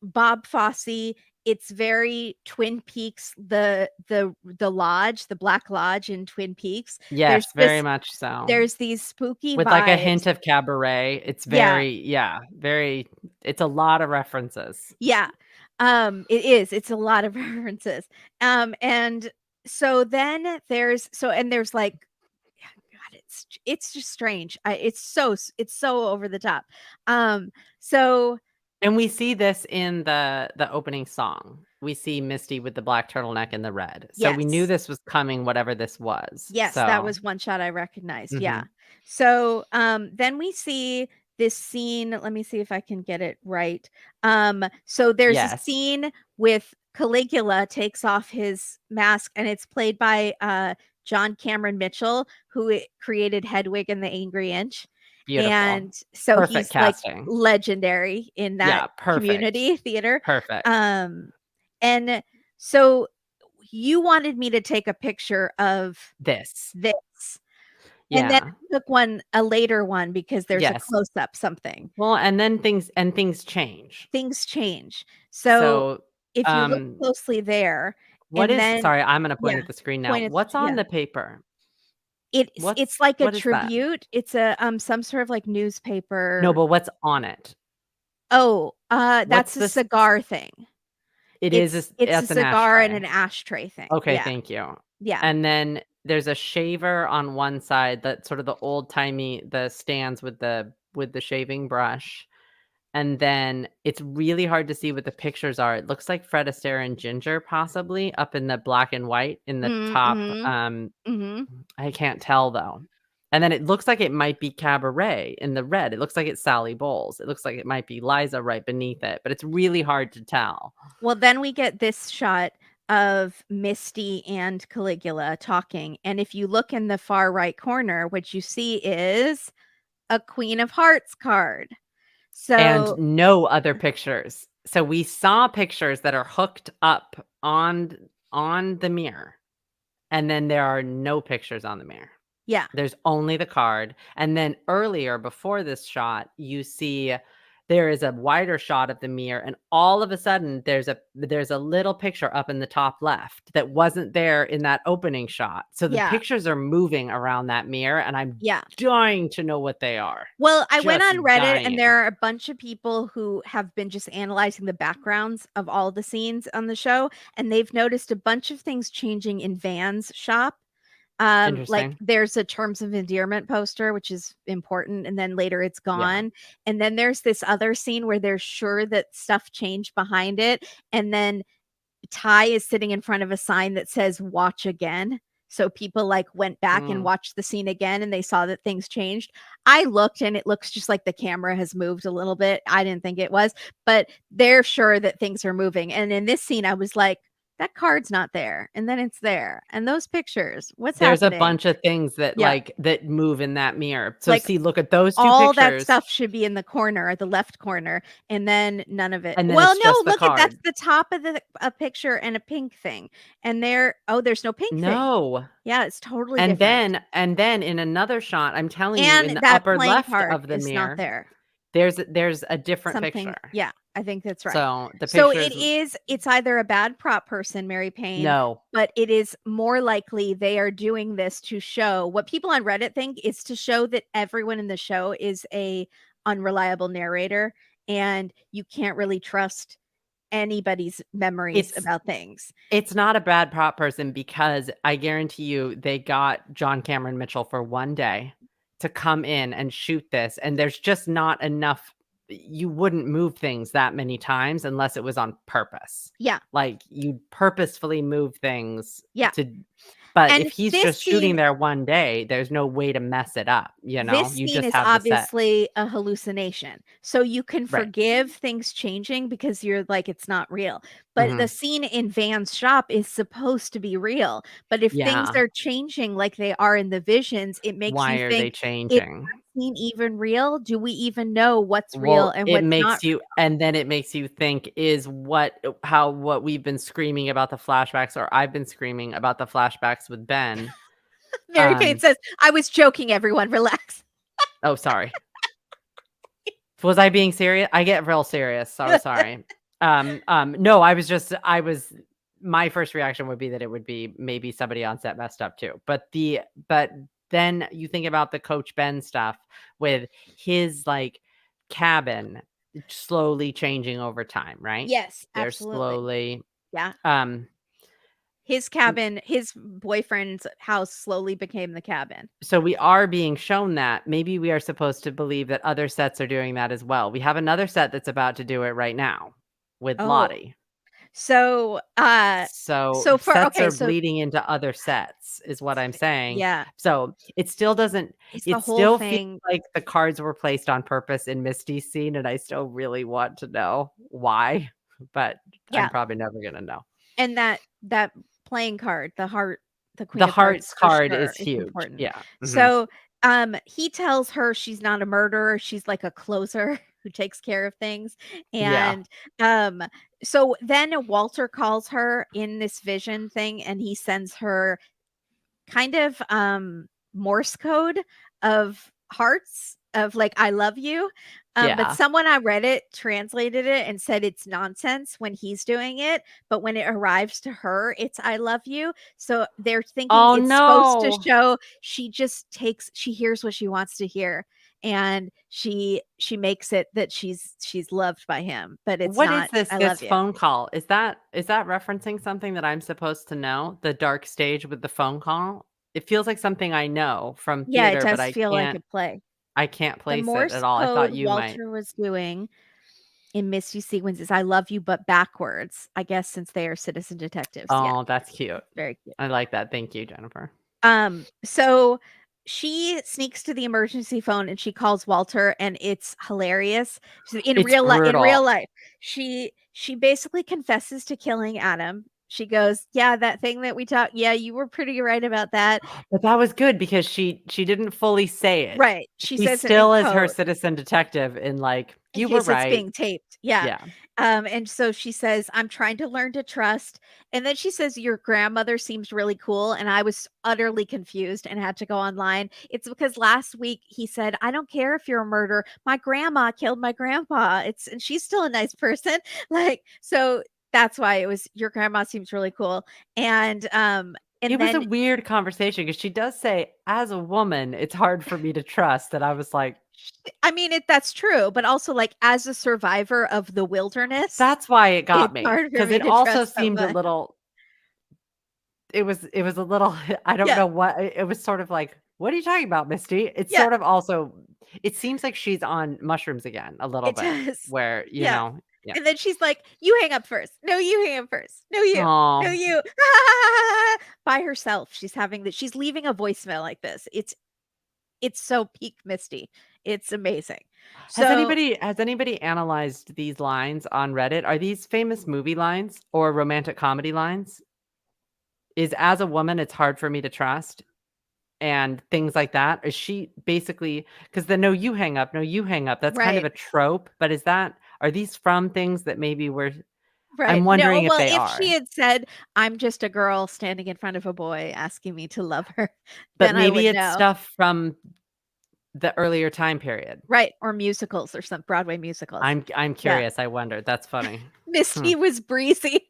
Bob Fosse. It's very Twin Peaks, the lodge, the Black Lodge in Twin Peaks. There's Yes, very just much so. there's these spooky With, like, a vibes. hint of cabaret. It's Yeah, very yeah, very it's a lot of references. yeah. It is. It's a lot of references. And so then there's like God, it's just strange. It's so over the top. Um, so And we see this in the opening song. We see Misty with the black turtleneck and the red. So we knew yes. this was coming, whatever this was. Yes, that So was one shot I recognized, yeah. mhm. So, then we see this scene, let me see if I can get it right. So there's a Yes. scene with Caligula takes off his mask, and it's played by, John Cameron Mitchell, who created Hedwig and the Angry Inch, Beautiful. and so Perfect he's, like, casting. legendary in that Yeah, perfect. community theater. Perfect. And so you wanted me to take a picture of This. this, and then Yeah. I took a later one because there's a Yes. close up something. Well, and then things change. Things change. So, So, if you look um, closely there, what and is then sorry, I'm gonna point yeah, at the screen now. point at the What's on yeah. the paper? It's like a What is that? tribute. It's a, some sort of, like, No, newspaper. but what's on it? Oh, What's that's a this cigar thing. it is It's this it's a that's an cigar and ashtray. an ashtray thing. Okay, Yeah, thank you. yeah. And then there's a shaver on one side, that sort of the old-timey the stands with the shaving brush, and then it's really hard to see what the pictures are. It looks like Fred Astaire and Ginger possibly up in the black and white in the top, Mhm. Mhm. I can't tell though. And then it looks like it might be Cabaret in the red. It looks like it's Sally Bowles. It looks like it might be Liza right beneath it, but it's really hard to tell. Well, then we get this shot of Misty and Caligula talking, and if you look in the far right corner, what you see is a Queen of Hearts card. And So no other pictures. So we saw pictures that are hooked up on the mirror, and then there are no pictures on the mirror. yeah, There's only the card, and then earlier before this shot, you see there is a wider shot of the mirror, and all of a sudden there's a little picture up in the top left that wasn't there in that opening shot. So the yeah, pictures are moving around that mirror, and I'm yeah. dying to know what they are. Well, I went Just on Reddit and dying. there are a bunch of people who have been just analyzing the backgrounds of all the scenes on the show, and they've noticed a bunch of things changing in Van's shop. Like Interesting. there's a terms of endearment poster, which is important, and then later it's Yeah. gone. And then there's this other scene where they're sure that stuff changed behind it, and then Ty is sitting in front of a sign that says watch again. So people like went back and Mm. watched the scene again and they saw that things changed. I looked and it looks just like the camera has moved a little bit. I didn't think it was, but they're sure that things are moving. And in this scene, I was like, that card's not there. And then it's there. And those pictures, what's There's a happening? bunch of things that, Yeah. like, that move in that mirror. So Like see, look at those 2 all that pictures, stuff should be in the corner, the left corner, and then none of it. and then Well, it's no, just the look at that's card. the top of the a picture and a pink thing. And there oh, there's no pink thing. No. Yeah, it's totally And different. then in another shot, I'm telling you, in And the that upper playing left card of the is not mirror, there. there's a different Something picture. yeah, I think that's right. So the So it pictures is it's either a bad prop person, Mary Payne, no, but it is more likely they are doing this to show what people on Reddit think is to show that everyone in the show is a unreliable narrator and you can't really trust anybody's memories it's about things. it's not a bad prop person because I guarantee you they got John Cameron Mitchell for 1 day to come in and shoot this, and there's just not enough. You wouldn't move things that many times unless it was on purpose. Yeah, Like, you'd purposefully move things yeah. to but And if he's this just shooting scene there 1 day, there's no way to mess it up, you know? This You scene just is have the set. obviously a hallucination. So you can Right. forgive things changing because you're like, it's not real. But the Mhm. scene in Van's shop is supposed to be real. But if things Yeah. are changing like they are in the visions, it makes Why you are they think, is changing? that scene even real? Do we even know what's real Well, and it what's not makes you and then it makes you think is what we've been screaming about the flashbacks, or I've been screaming about the flashbacks with Ben. real? Mary Payne Um, says, I was joking, everyone, relax. oh, sorry. Was I being serious? I get real serious, so sorry. No, I was my first reaction would be that it would be maybe somebody on set messed up too. But then you think about the Coach Ben stuff with his, like, cabin slowly changing over time, right? Yes, They're absolutely. slowly, Yeah. um His cabin, his boyfriend's house slowly became the cabin. so we are being shown that. Maybe we are supposed to believe that other sets are doing that as well. We have another set that's about to do it right now with Oh. Lottie. So, So, so for sets okay, are so bleeding into other sets is what I'm saying. yeah, So, it's the it whole still feels thing. like the cards were placed on purpose in Misty's scene, and I still really want to know why, but I'm Yeah, probably never gonna know. and that playing card, the heart, the The queen of hearts hearts for card sure is is huge. important. Yeah. Mhm. So, he tells her she's not a murderer, she's like a closer who takes care of things, Yeah. and, um, so then Walter calls her in this vision thing, and he sends her kind of Morse code of hearts of like I love you. But Yeah. someone on Reddit translated it and said it's nonsense when he's doing it, but when it arrives to her, it's I love you. So they're thinking Oh, it's supposed to no. show she hears what she wants to hear and she makes it that she's loved by him, but it's What is not I love this you. phone call? Is that referencing something that I'm supposed to know? The dark stage with the phone call? It feels like something I know from Yeah, it theater, but does feel like a play. I can't The place it at Morse all. I code thought you might. Walter was doing in Misty sequences, "I love you, but backwards," I guess since they are citizen detectives. Yeah, Oh, that's cute. very cute. I like that. Thank you, Jennifer. So she sneaks to the emergency phone and she calls Walter, and it's hilarious. It's In real brutal. life, she basically confesses to killing Adam. She goes, "Yeah, that thing that we talked. Yeah, you were pretty right about that." But that was good because she didn't fully say it. Right. She She says it in still is her code. citizen detective and like, In "You were case it's right." being taped, yeah. Yeah. And so she says, "I'm trying to learn to trust," and then she says, "Your grandmother seems really cool," and I was utterly confused and had to go online. It's because last week he said, "I don't care if you're a murderer. My grandma killed my grandpa." It's and she's still a nice person. Like, so that's why it was, "Your grandma seems really cool." It And was a then weird conversation because she does say, "As a woman, it's hard for me to trust," and I was like, I mean, that's true, but also, like, as a survivor of the wilderness, that's why it got it's me hard for because me it to also trust seemed a someone. little it was a little I don't Yeah, know what it was sort of like, "What are you talking about, Misty?" It's yeah. sort of also it seems like she's on mushrooms again a little It bit does. where, Yeah. yeah. And then she's like, "You hang up first. No, you hang up first. No, you. No, Aw. you." By herself. She's leaving a voicemail like this. It's so peak Misty. It's amazing. So, Has anybody analyzed these lines on Reddit? Are these famous movie lines or romantic comedy lines? Is "As a woman, it's hard for me to trust," and things like that? Is she basically because the "No, you hang up. No, you hang up," that's kind of right, a trope, but are these from things that maybe were right. I'm No, wondering if well, they if she are. had said, "I'm just a girl standing in front of a boy asking me to love her," But then I maybe would it's know. stuff from the earlier time period. Right, or musicals or some Broadway musicals. I'm Yeah. curious, I wonder, that's funny. Hmm. Misty was breezy.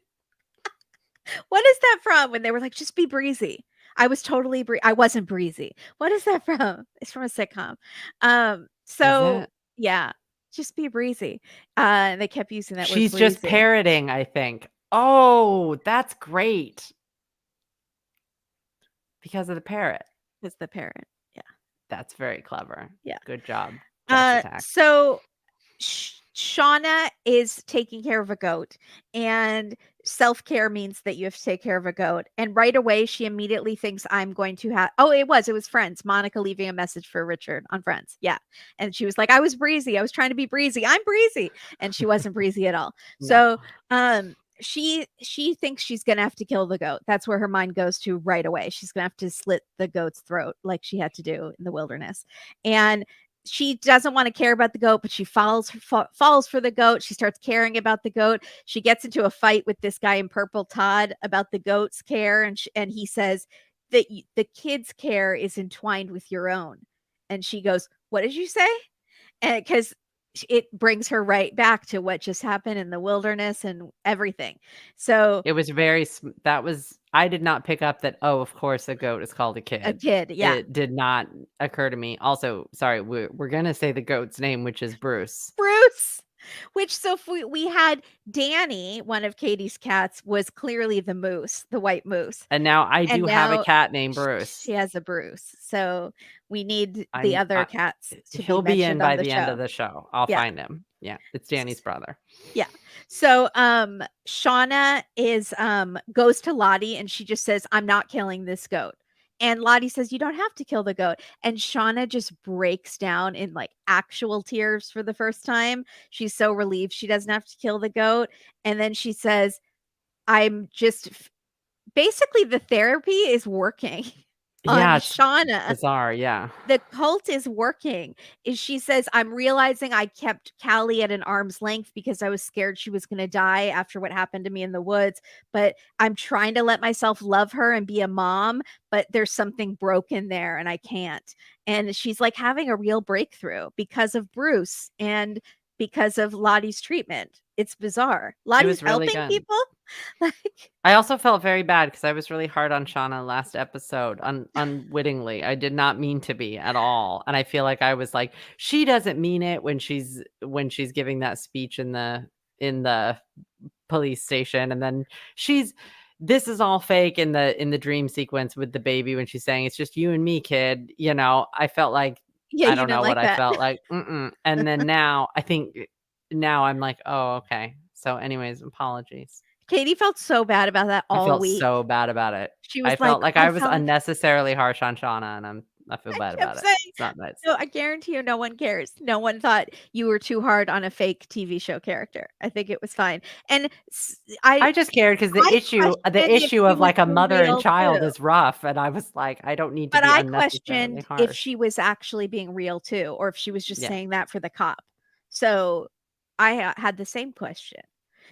What is that from? When they were like, "Just be breezy." I wasn't breezy. What is that from? It's from a sitcom. Is So it? yeah, "Just be breezy." And they kept using that word She's just breezy parroting, I think. Oh, that's great because of the parrot. as the parent. Yeah, That's very clever. yeah. Good job, Jack's Attack. So Shauna is taking care of a goat, and self-care means that you have to take care of a goat. And right away, she immediately thinks I'm going to have. Oh, it was Friends. Monica leaving a message for Richard on Friends. Yeah, and she was like, "I was breezy. I was trying to be breezy. I'm breezy," and she wasn't breezy at all. No. So, she thinks she's gonna have to kill the goat. That's where her mind goes to right away. She's gonna have to slit the goat's throat like she had to do in the wilderness, and she doesn't want to care about the goat, but she falls for the goat. She starts caring about the goat. She gets into a fight with this guy in purple, Todd, about the goat's care, and he says that the kid's care is entwined with your own. And she goes, "What did you say?" And because it brings her right back to what just happened in the wilderness and everything. So It was very sm that was I did not pick up that, oh, of course, a goat is called a a kid. kid, yeah, It did not occur to me. Also, sorry, we're gonna say the goat's name, which is Bruce. Bruce. Which so if we had Danny, one of Katie's cats, was clearly the moose, the white moose. And now I And do have a now cat named she Bruce. has a Bruce. So we need the I'm other cats to be he'll be in mentioned on by the the end of show. the show. I'll Yeah. find him. Yeah, it's Danny's brother. Yeah. So Shauna is goes to Lottie and she just says, "I'm not killing this goat." And Lottie says, "You don't have to kill the goat." And Shauna just breaks down in like actual tears for the first time. She's so relieved she doesn't have to kill the goat. And then she says, "I'm just basically the therapy is working on Yeah, it's Shauna. bizarre, yeah. The cult is working." Is she says, "I'm realizing I kept Callie at an arm's length because I was scared she was going to die after what happened to me in the woods, but I'm trying to let myself love her and be a mom, but there's something broken there and I can't." And she's like having a real breakthrough because of Bruce and because of Lottie's treatment. It's bizarre. It Lottie's was really helping good. people. Like, I also felt very bad because I was really hard on Shauna last episode, unwittingly. I did not mean to be at all, and I feel like I was like, "She doesn't mean it," when she's giving that speech in the police station, and then she's this is all fake in the dream sequence with the baby when she's saying, "It's just you and me, kid," I felt like yeah, I you don't didn't know what like I that. felt like, mm-mm, and then now I think now I'm like, "Oh, okay." So anyways, apologies. Katie felt so bad about that I all felt week. so bad about it. She I was like, felt like "I I was felt like." unnecessarily harsh on Shauna, and I feel I bad kept about it. saying, It's not nice. "No, I guarantee you no one cares. No one thought you were too hard on a fake TV show character. I think it was fine." And I just cared because I the questioned if issue she of, was like, a being mother and real child too. is rough, and I was like, "I don't need to But be I unnecessarily questioned if harsh." she was actually being real too, or if she was just Yeah. saying that for the cop. So, I had the same question.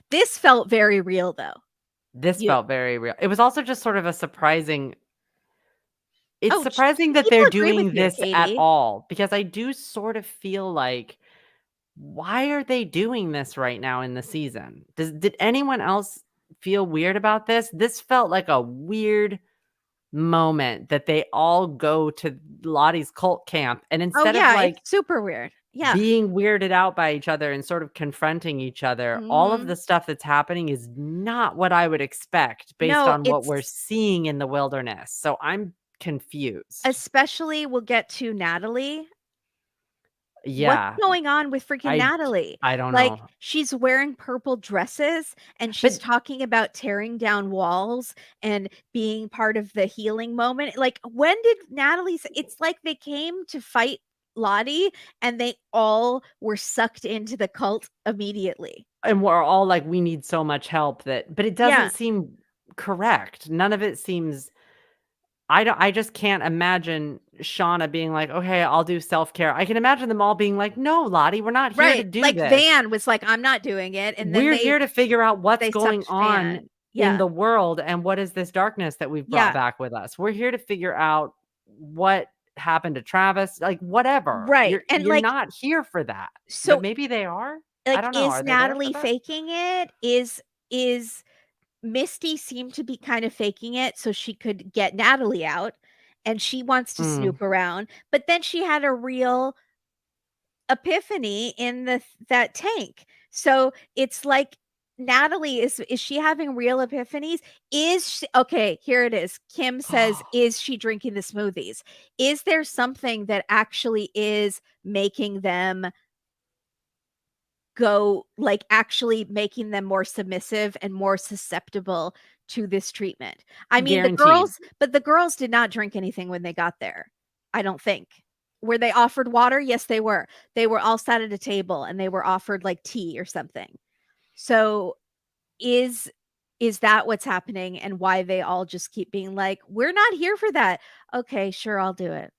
This felt very real though. This You felt very real. It was also just sort of a surprising it's Oh, sh surprising that people they're agree with doing you, this at Katie. all, because I do sort of feel like, why are they doing this right now in the season? Did anyone else feel weird about this? This felt like a weird moment that they all go to Lottie's cult camp, and Oh, instead of, yeah, it's like, super weird. Yeah. being weirded out by each other and sort of confronting each other, all of Mhm. the stuff that's happening is not what I would expect based No, on what we're it's seeing in the wilderness, so I'm confused. especially we'll get to Natalie. What's Yeah, going on with freaking I Natalie? I don't Like, know. she's wearing purple dresses, and she's But talking about tearing down walls and being part of the healing moment. Like, when did Natalie it's like they came to fight Lottie, and they all were sucked into the cult immediately. and we're all like, "We need so much help," but it Yeah, doesn't seem correct. None of it seems I just can't imagine Shauna being like, "Okay, I'll do self-care." I can imagine them all being like, "No, Lottie, we're not here to right. do Like, this. Van was like, "I'm not doing it," and then We're here to figure out what's they going sucked on Van. in Yeah, the world and what is this darkness that we've brought yeah, back with us. We're here to figure out what happened to Travis, like, whatever. right, You're and, you're like, not here for that." But so maybe they are? I like, don't know. is Are they there for Natalie that? faking it? Is Misty seemed to be kind of faking it so she could get Natalie out, and she wants to Mm. snoop around, but then she had a real epiphany in that tank. So, it's like Natalie is she having real epiphanies? Is she okay, here it is. Kim says, "Is she drinking the smoothies?" Is there something that actually is making them go like, actually making them more submissive and more susceptible to this treatment. I mean, Guaranteed. the girls did not drink anything when they got there, I don't think. Were they offered water? Yes, they were. They were all sat at a table, and they were offered, like, tea or something. So, is is that what's happening and why they all just keep being like, "We're not here for that." "Okay, sure, I'll do it."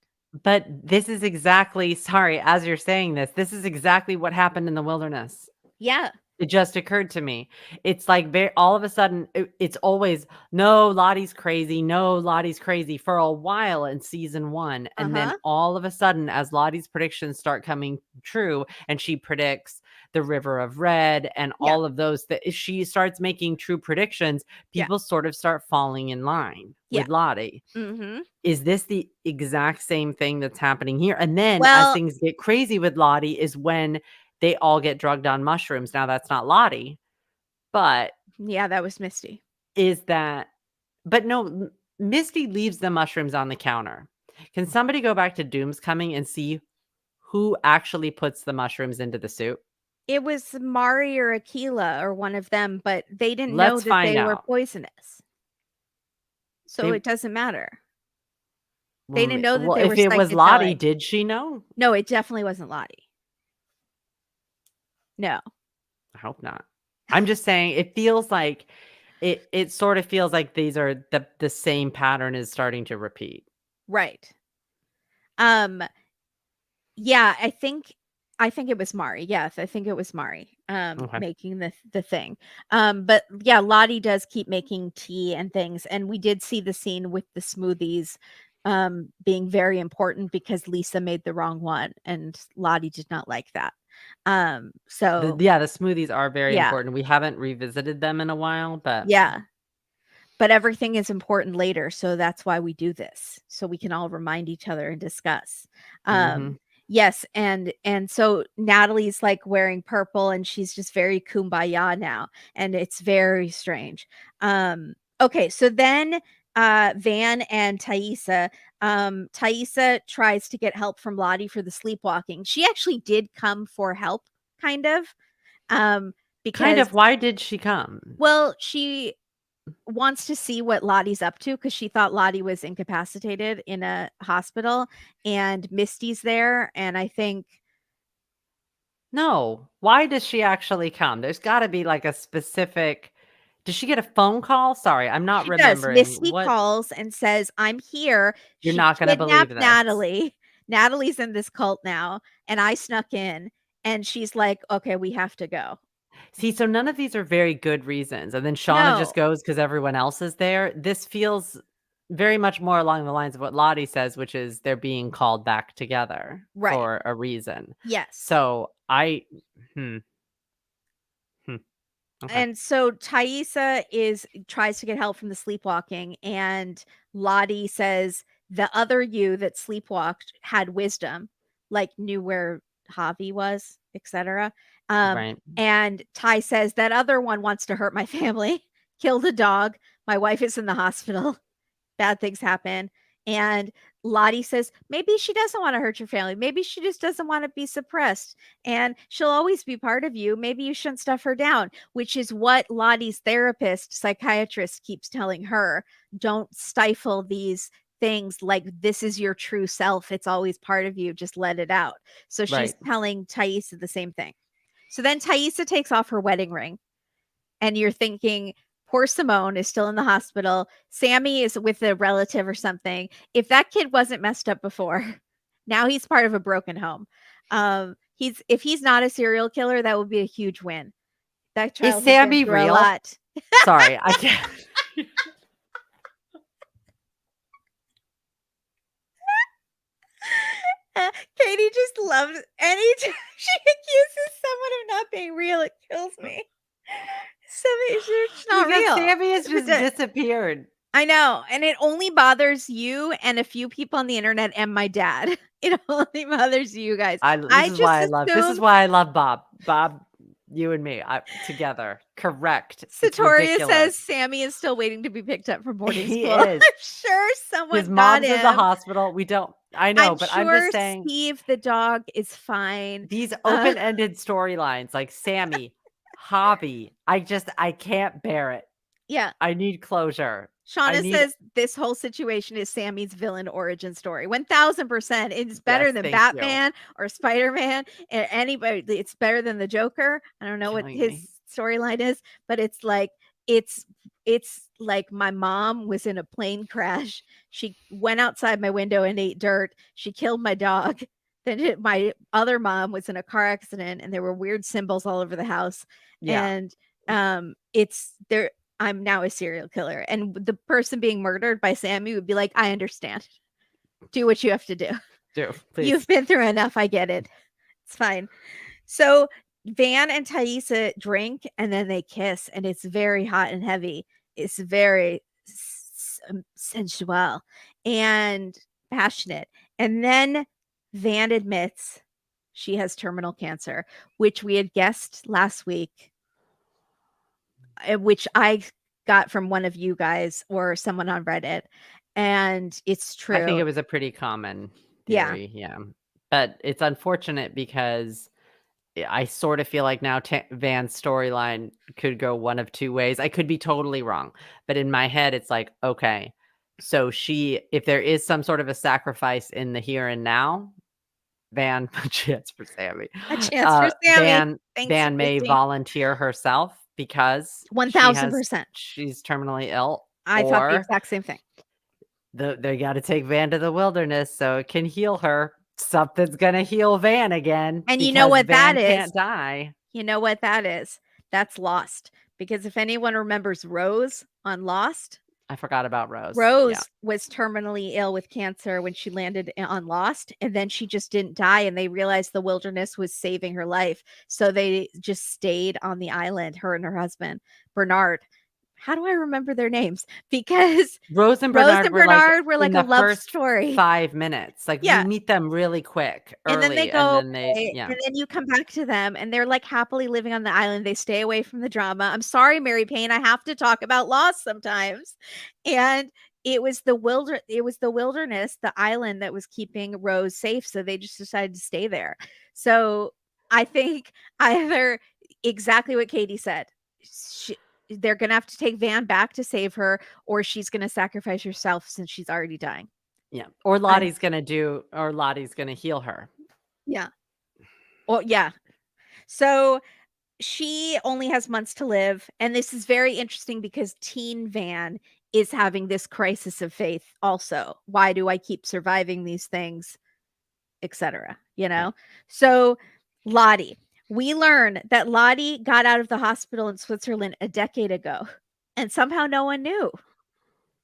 But this is exactly sorry, as you're saying this is exactly what happened in the wilderness. Yeah. It just occurred to me. It's like all of a sudden, it's always, "No, Lottie's crazy. No, Lottie's crazy," for a while in season 1, and then Uh-huh. all of a sudden, as Lottie's predictions start coming true, and she predicts the River of Red and Yeah. all of those that she starts making true predictions, Yeah. people sort of start falling in line Yeah. with Lottie. Mhm. Is this the exact same thing that's happening here? And then as Well, things get crazy with Lottie is when they all get drugged on mushrooms. Now that's not Lottie, but yeah, that was Misty. is that but no, Misty leaves the mushrooms on the counter. Can somebody go back to Doom's Coming and see who actually puts the mushrooms into the soup? It was Mari or Akila or one of them, but they didn't know Let's that find they were out. poisonous, so They it doesn't matter. They didn't know that well, they were if it was Lottie, psychedelic. did she know? No, it definitely wasn't Lottie. No. I hope not. I'm just saying it feels like it sort of feels like these are the same pattern is starting to repeat. Right. Um, yeah, I think it was Mari. Yes, I think it was Mari, Okay. making the thing. But yeah, Lottie does keep making tea and things, and we did see the scene with the smoothies, being very important because Lisa made the wrong one, and Lottie did not like that. So The smoothies are very yeah, important. We haven't revisited them in a while, but yeah. But everything is important later, so that's why we do this, so we can all remind each other and discuss. mhm. Yes, and so Natalie's, like, wearing purple, and she's just very kumbaya now, and it's very strange. Okay, so then, Van and Thaisa tries to get help from Lottie for the sleepwalking. She actually did come for help, kind of, Um, Kind because of. Why did she come? well, she wants to see what Lottie's up to because she thought Lottie was incapacitated in a hospital, and Misty's there, and I think No. Why does she actually come? There's gotta be, like, a specific Does she get a phone call? Sorry, I'm not she does. remembering. Misty What calls and says, "I'm here." You're She not gonna believe kidnapped this. Natalie. Natalie's in this cult now, and I snuck in, and she's like, "Okay, we have to go." See, so none of these are very good reasons, and then Shauna just No. goes because everyone else is there. This feels very much more along the lines of what Lottie says, which is they're being called back together Right. for a reason. Yes. So I hmm, hmm, okay. And so Thaisa tries to get help from the sleepwalking, and Lottie says the other you that sleepwalked had wisdom, like knew where Javi was, etc. Right. And Ty says that other one wants to hurt my family, killed a dog. My wife is in the hospital. Bad things happen. And Lottie says, maybe she doesn't want to hurt your family. Maybe she just doesn't want to be suppressed. And she'll always be part of you. Maybe you shouldn't stuff her down, which is what Lottie's therapist, psychiatrist keeps telling her. Don't stifle these things like this is your true self. It's always part of you. Just let it out. So she's Right. telling Thaisa the same thing. So then Thaisa takes off her wedding ring, and you're thinking, poor Simone is still in the hospital. Sammy is with a relative or something. If that kid wasn't messed up before, now he's part of a broken home. If he's not a serial killer, that would be a huge win. That Is child has been Sammy through a real? lot. Sorry, I can't. Katie just loves anytime she accuses someone of not being real. It kills me. It's not Because real. Sammy has just disappeared. I know, and it only bothers you and a few people on the internet and my dad. It only bothers you guys. This I is just why I love this is assume why I love Bob. Bob, you and me, together. Correct. It's Satoria ridiculous. says Sammy is still waiting to be picked up from boarding He school. I'm is. sure His someone got mom's in the him. hospital. We don't I know, I'm but I'm just sure saying Steve the dog is fine. these open-ended storylines like Sammy, Hobby, I can't bear it. Yeah. I need closure. I Shauna need says this whole situation is Sammy's villain origin story. 1000%. It's better Yes, than thank you. Batman or Spider-Man. Anybody, it's better than the Joker. I don't know what Killing his me. storyline is, but it's like my mom was in a plane crash. She went outside my window and ate dirt. She killed my dog. Then my other mom was in a car accident, and there were weird symbols all over the house. Yeah, And it's there. I'm now a serial killer. And the person being murdered by Sammy would be like, I understand. Do what you have to do. do, You've please. been through enough. I get it. It's fine. So Van and Thaisa drink and then they kiss, and it's very hot and heavy. It's very sensual and passionate. And then Van admits she has terminal cancer, which we had guessed last week, which I got from one of you guys or someone on Reddit. And it's I think true. it was a pretty common Yeah. theory, yeah. But it's unfortunate because I sort of feel like now Van's storyline could go one of two ways. I could be totally wrong, but in my head, it's like, okay, so if there is some sort of a sacrifice in the here and now, Van, a chance for Sammy, A chance for Sammy. Thanks, Van may Christy. volunteer herself because 1000%. she's terminally ill, I thought the or exact same thing. they got to take Van to the wilderness so it can heal her. Something's gonna heal Van again And you know because what that Van is? can't die. You know what that is? That's Lost. Because if anyone remembers Rose on Lost, I forgot about Rose. Yeah. Rose was terminally ill with cancer when she landed on Lost, and then she just didn't die, and they realized the wilderness was saving her life. So they just stayed on the island, her and her husband, Bernard. How do I remember their names? Because Rose and Rose Bernard and were like Bernard were in like a the love first story. 5 minutes. Like we Yeah. meet them really quick, And then they early, and go then away, yeah. and then you come back to them, and they're, like, happily living on the island. They stay away from the drama. I'm sorry, Mary Payne, I have to talk about loss sometimes. And it was the wilderness, the island that was keeping Rose safe, so they just decided to stay there. So, I think either exactly what Katie said. They're gonna have to take Van back to save her, or she's gonna sacrifice herself since she's already dying. Yeah, or And Lottie's gonna heal her. yeah. Well, yeah. So she only has months to live, and this is very interesting because teen Van is having this crisis of faith also. Why do I keep surviving these things, etc., you Right. know? So Lottie, we learn that Lottie got out of the hospital in Switzerland a decade ago, and somehow no one knew.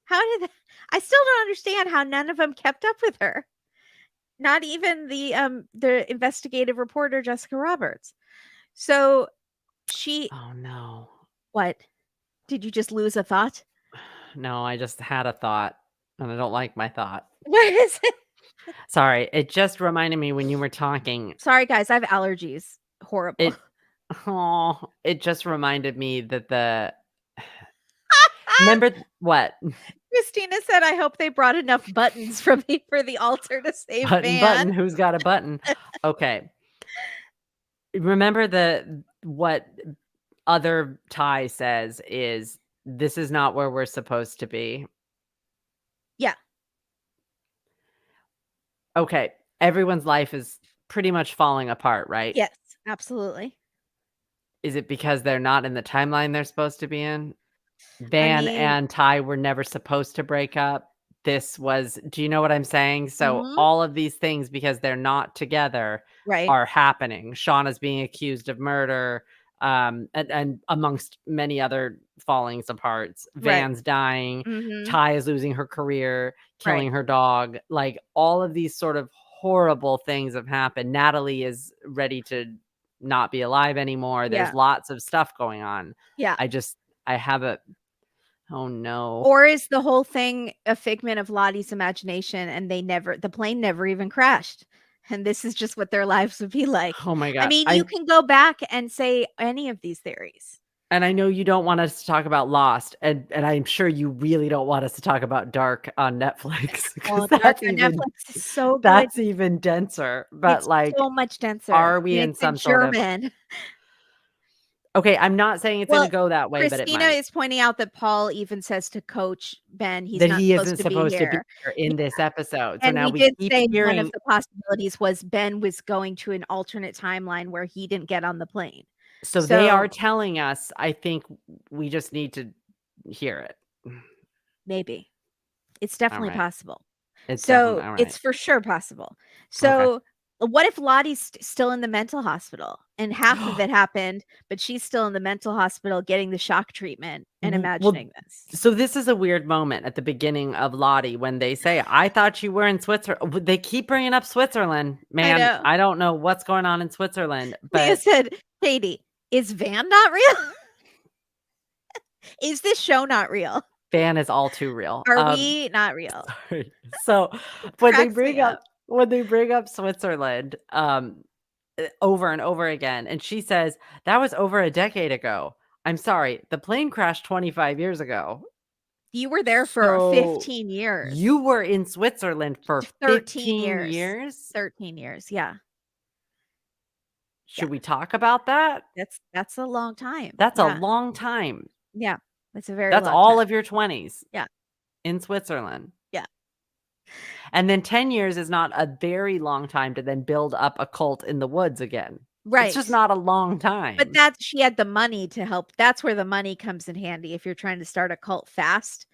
How did that, I still don't understand how none of them kept up with her. Not even the investigative reporter Jessica Roberts. So she Oh, no. what? Did you just lose a thought? No, I just had a thought, and I don't like my thought. What is it? Sorry, it just reminded me when you were talking. Sorry, guys, I have allergies. Horrible. It just reminded me that remember what? Christina said, "I hope they brought enough buttons for the altar to save Button, Van." who's got a button? Okay. Remember what other Ty says is, "This is not where we're supposed to be." Yeah. Okay, everyone's life is pretty much falling apart, right? Yes, absolutely. Is it because they're not in the timeline they're supposed to be in? I Van mean, and Ty were never supposed to break up. Do you know what I'm saying? So mhm, all of these things, because they're not together, right, are happening. Shauna's being accused of murder, and amongst many other fallings aparts. right, Van's dying. mhm, Ty is losing her career, right, killing her dog. Like, all of these sort of horrible things have happened. Natalie is ready to not be alive anymore. There's yeah, lots of stuff going on. yeah. I just I have a Oh, no. Or is the whole thing a figment of Lottie's imagination and the plane never even crashed? And this is just what their lives would be like. Oh my I god. mean, you can go back and say any of these theories. I know you don't want us to talk about Lost, and I'm sure you really don't want us to talk about Dark on Netflix, because Oh, Dark on Netflix is so good. that's even denser, but, It's like, so much denser, are and we in it's in some sort of German. okay, I'm not saying it's gonna Well, go that way, but it Christina might. is pointing out that Paul even says to Coach Ben, he's That not he supposed isn't to be supposed to be here. here Yeah, in this episode, so and now we we did keep say one of hearing. the possibilities was Ben was going to an alternate timeline where he didn't get on the plane. So they are So, telling us, I think we just need to hear it. maybe. It's definitely Alright. possible. It's definitely So, alright. it's for sure possible. Okay. So, what if Lottie's still in the mental hospital and half of it happened, but she's still in the mental hospital getting the shock treatment and Well, imagining this? so this is a weird moment at the beginning of Lottie when they say, "I thought you were in Switzerland." They keep bringing up Switzerland, I man. know. I don't know what's going on in Switzerland, Leah but said, "Katie, is Van not real? Is this show not real? Van is all too real. Are we not real?" Sorry. So It when they cracks bring me up up. Switzerland, over and over again, and she says, "That was over a decade ago." I'm sorry, the plane crashed 25 years ago. You were there for So 15 you years. were in Switzerland for 13 15 years. years? 13 years, yeah, yeah. Should we talk about that? That's a long time. That's a Yeah, long time. yeah. That's a very That's long time. all of your 20s Yeah, in Switzerland. yeah. And then 10 years is not a very long time to then build up a cult in the woods again. It's just Right. not a long But time. that's she had the money to help. That's where the money comes in handy if you're trying to start a cult fast.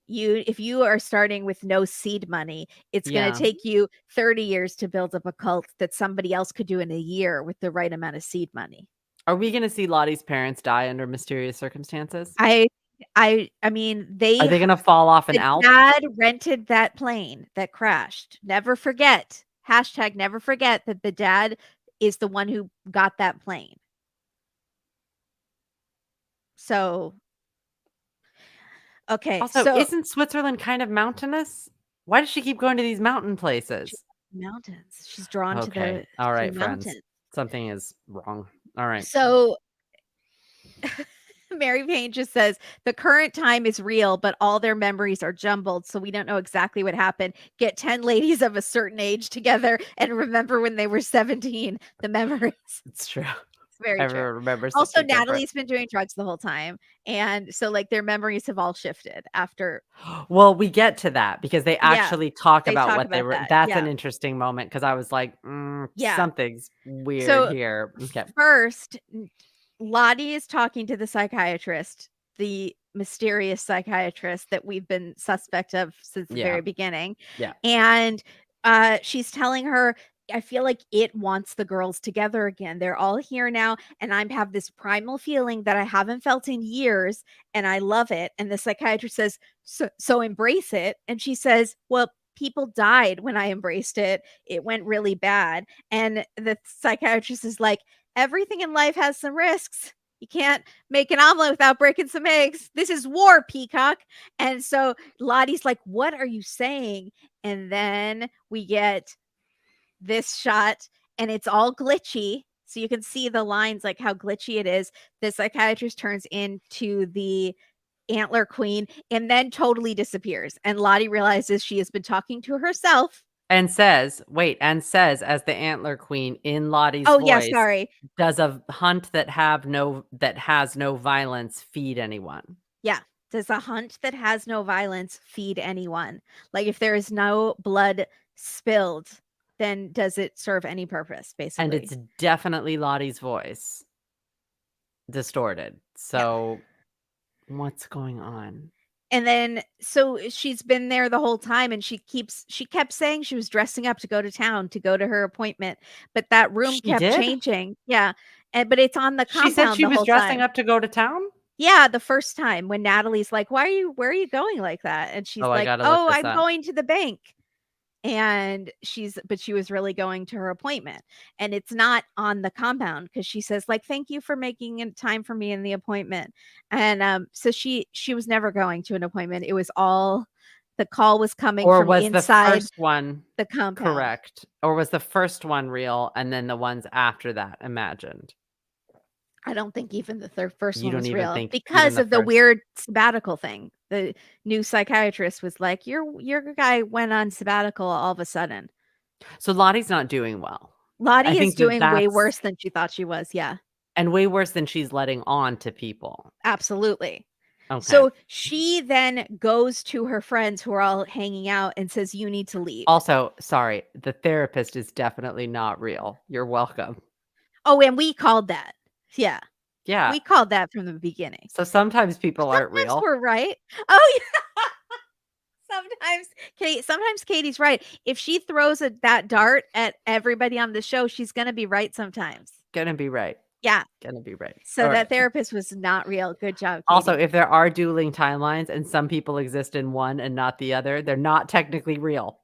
If you are starting with no seed money, it's gonna Yeah. take you 30 years to build up a cult that somebody else could do in a year with the right amount of seed money. Are we gonna see Lottie's parents die under mysterious circumstances? I I mean, Are they gonna fall off an the Alp? dad rented that plane that crashed. Never forget, hashtag never forget that the dad is the one who got that plane. So, okay, Also, so isn't Switzerland kind of mountainous? Why does she keep going to these mountain she places? mountains. She's drawn to Okay. the Alright, friends. mountains. Something is wrong. Alright. So Mary Payne just says the current time is real, but all their memories are jumbled, so we don't know exactly what happened. Get 10 ladies of a certain age together and remember when they were 17, the memories. It's true. very true. Everyone remembers Also, something different. Natalie's been doing drugs the whole time, and so, like, their memories have all shifted after. Well, we get to that because they Yeah, actually talk they about talk what they about were that. that's an Yeah, interesting moment because I was like, yeah. something's weird So, here." Okay. first, Lottie is talking to the psychiatrist, the mysterious psychiatrist that we've been suspect of since the Yeah, very beginning, yeah. and, she's telling her, "I feel like it wants the girls together again. They're all here now, and I have this primal feeling that I haven't felt in years, and I love it." And the psychiatrist says, "So embrace it." And she says, "Well, people died when I embraced it. It went really bad." And the psychiatrist is like, "Everything in life has some risks. You can't make an omelet without breaking some eggs. This is war, Peacock." And so Lottie's like, "What are you saying?" And then we get this shot, and it's all glitchy. So you can see the lines, like how glitchy it is. The psychiatrist turns into the antler queen and then totally disappears. And Lottie realizes she has been talking to herself. And says as the antler queen in Lottie's Oh, yeah, voice, sorry. "Does a hunt that has no violence feed anyone?" Yeah. Does a hunt that has no violence feed anyone? Like, if there is no blood spilled, then does it serve any purpose, And basically? it's definitely Lottie's voice distorted. Yeah. So, what's going on? And then so she's been there the whole time, and she kept saying she was dressing up to go to town, to go to her appointment, but that room She kept did? changing. Yeah. And but it's on the She said compound she the was whole dressing time. up to go to town? Yeah, the first time when Natalie's like, where are you going like that?" And she's Oh, I like, gotta look "Oh, this I'm up. going to the bank." And she was really going to her appointment, and it's not on the compound because she says, like, "Thank you for making time for me in the appointment." And so she was never going to an appointment. It was all, the call was coming Or from was the inside first one the compound. correct? Or was the first one real and then the ones after that imagined? I don't think even the first You one don't was even real think even because the of the first. weird sabbatical thing. The new psychiatrist was like, your guy went on sabbatical all of a sudden." So Lottie's not doing well. I Lottie is think that doing way that's worse than she thought she was. Yeah. and way worse than she's letting on to people. Absolutely. Okay. So she then goes to her friends who are all hanging out and says, "You need to leave." Also, sorry, the therapist is definitely not real. You're welcome. Oh, and we called that. Yeah. Yeah. We called that from the beginning. So sometimes people aren't Sometimes real. we're right. Oh, yeah. Sometimes Katie's right. If she throws that dart at everybody on the show, she's gonna be right sometimes. Gonna be right. Yeah. Gonna be right. So All right. that therapist was not real. Good job, Also, Katie. if there are dueling timelines and some people exist in one and not the other, they're not technically real.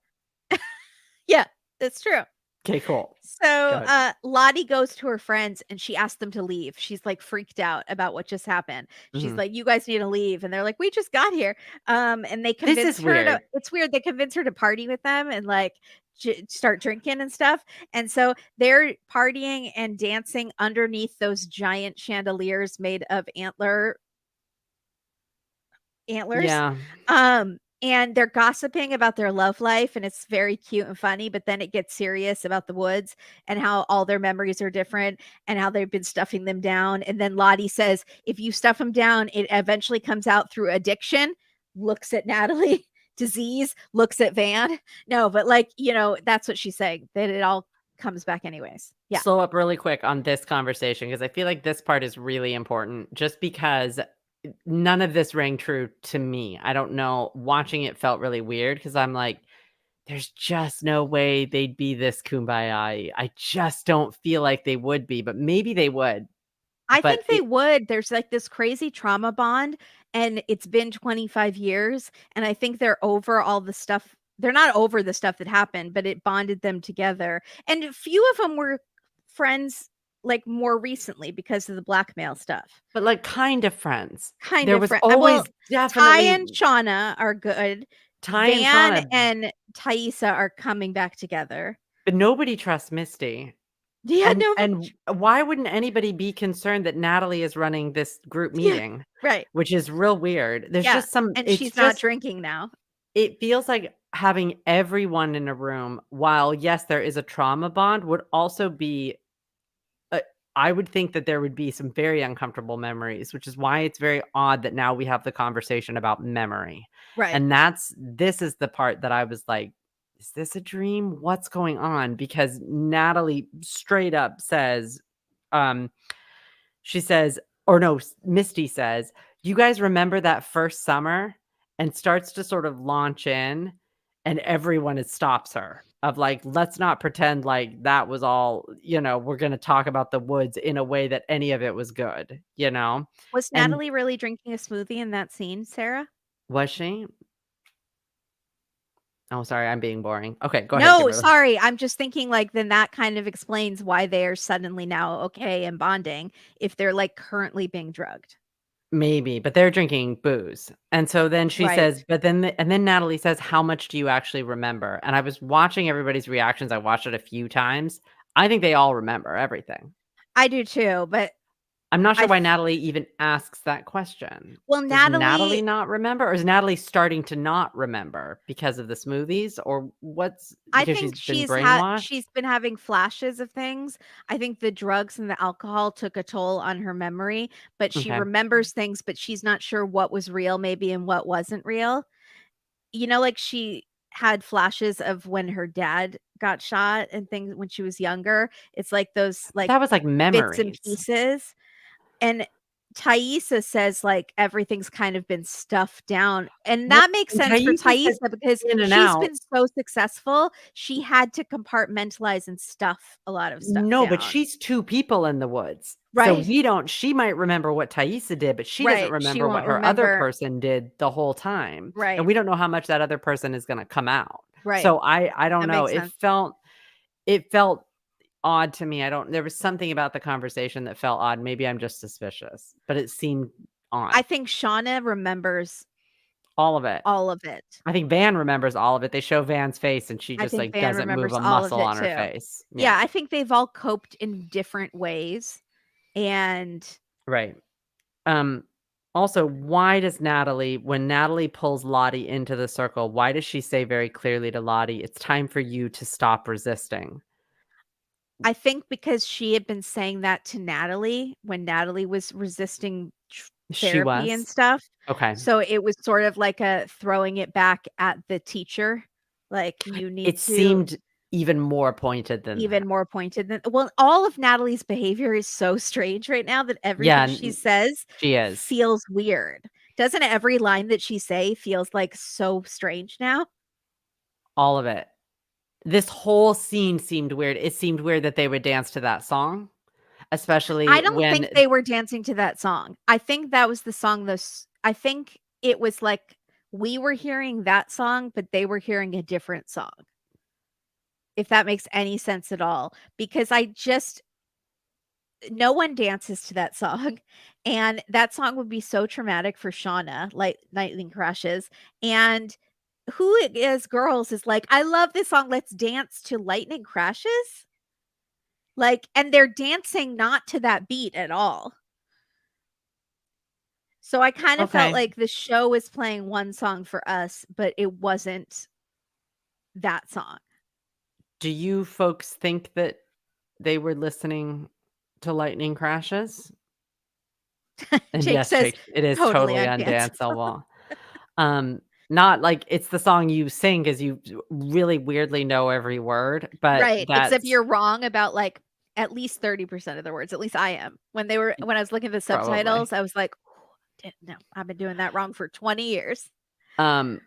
Yeah, that's true. Okay, cool. Go So, ahead. Lottie goes to her friends and she asks them to leave. She's like freaked out about what just happened. She's Mhm. like, "You guys need to leave." And they're like, "We just got here." And they This is convince her to, weird. it's weird. They convince her to party with them and like start drinking and stuff. And so they're partying and dancing underneath those giant chandeliers made of antlers. Yeah. And they're gossiping about their love life, and it's very cute and funny, but then it gets serious about the woods and how all their memories are different and how they've been stuffing them down. And then Lottie says, "If you stuff them down, it eventually comes out through addiction." Looks at Natalie. Disease. Looks at Van. No, but like, that's what she's saying, that it all comes back anyways. Yeah. Slow up really quick on this conversation because I feel like this part is really important just because none of this rang true to me. I don't know. Watching it felt really weird because I'm like, there's just no way they'd be this kumbaya. I just don't feel like they would be, but maybe they would. I But think they would. There's like this crazy trauma bond, and it's been 25 years. And I think they're over all the stuff. They're not over the stuff that happened, but it bonded them together. And a few of them were friends like more recently because of the blackmail stuff. like kind of friends. Kind There of was friend. Well, always Ty definitely and Shauna are good. Ty and Van Shauna, and Thaisa are coming back together. but nobody trusts Misty. Yeah, And no, but and why wouldn't anybody be concerned that Natalie is running this group yeah, meeting? right. Which is real weird. There's Yeah. just some And it's she's not just drinking now. it feels like having everyone in a room, while, yes, there is a trauma bond, would also be I would think that there would be some very uncomfortable memories, which is why it's very odd that now we have the conversation about memory. Right. And this is the part that I was like, is this a dream? What's going on? Because Natalie straight up says, um, she says, or no, Misty says, "You guys remember that first summer?" And starts to sort of launch in, and everyone stops her of like, let's not pretend like that was all, we're going to talk about the woods in a way that any of it was good, you know? Was And Natalie really drinking a smoothie in that scene, Sarah? was she? Oh, sorry, I'm being boring. Okay, go ahead, No, Kimberly. sorry. I'm just thinking like then that kind of explains why they are suddenly now okay and bonding if they're like currently being drugged. Maybe, but they're drinking booze. And so then she Right. says, but then and then Natalie says, "How much do you actually remember?" And I was watching everybody's reactions. I watched it a few times. I think they all remember everything. I do too, but I'm not I sure why f- Natalie even asks that question. well Does Natalie Natalie not remember, or is Natalie starting to not remember because of the smoothies, or what's I because think she's been brainwashed? she's been having flashes of things. I think the drugs and the alcohol took a toll on her memory, but she Okay. remembers things, but she's not sure what was real maybe and what wasn't real. Like she had flashes of when her dad got shot and things when she was younger. It's like those But like that was like bits and memories. pieces. And Thaisa says, like, everything's kind of been stuffed down, and Well, that makes and sense for Thaisa said Thaisa because in and she's out. been so successful, she had to compartmentalize and stuff a lot of stuff No, but down. she's 2 people in the woods. So Right, we don't she might remember what Thaisa did, but she doesn't right, she remember what won't her other remember. person did the whole time, and Right, we don't know how much that other person is gonna come out. right, So I don't that know, makes sense. it felt odd to me. I don't there was something about the conversation that felt odd. Maybe I'm just suspicious, but it seemed I odd. think Shauna remembers All of it. all of it. I think Van remembers all of it. They show Van's face, and she I just, think like, Van doesn't move remembers a all of muscle it on her too. face. Yeah, Yeah, I think they've all coped in different ways, and right. Um, Also, why does Natalie when Natalie pulls Lottie into the circle, why does she say very clearly to Lottie, "It's time for you to stop resisting"? I think because she had been saying that to Natalie when Natalie was resisting She therapy and was? stuff. Okay. So it was sort of like a throwing it back at the teacher. Like you need It to seemed even more pointed than even that. more pointed than well, all of Natalie's behavior is so strange right now that Yeah, everything she n says she is. feels weird. Doesn't every line that she say feels like so strange now? All of it. This whole scene seemed weird. It seemed weird that they would dance to that song, I especially don't think when they were dancing to that song. I think that was the song those I think it was like we were hearing that song, but they were hearing a different song, if that makes any sense at all, because I just no one dances to that song, and that song would be so traumatic for Shauna, like Lightning Crashes, and who is girls is like, "I love this song, let's dance to Lightning Crashes?" Like, and they're dancing not to that beat at all. So I kind of felt Okay. like the show was playing one song for us, but it wasn't that song. Do you folks think that they were listening to lightning crashes? And Jake yes, says, Jake, it is "Totally totally undanceable." undanceable. Not like it's the song you sing 'cause you really weirdly know every word, but Right, except that's you're wrong about, like, at least 30% of the words, at least I am. When I was looking at the probably. subtitles, I was like, "Didn't know. I've been doing that wrong for 20 years." Um,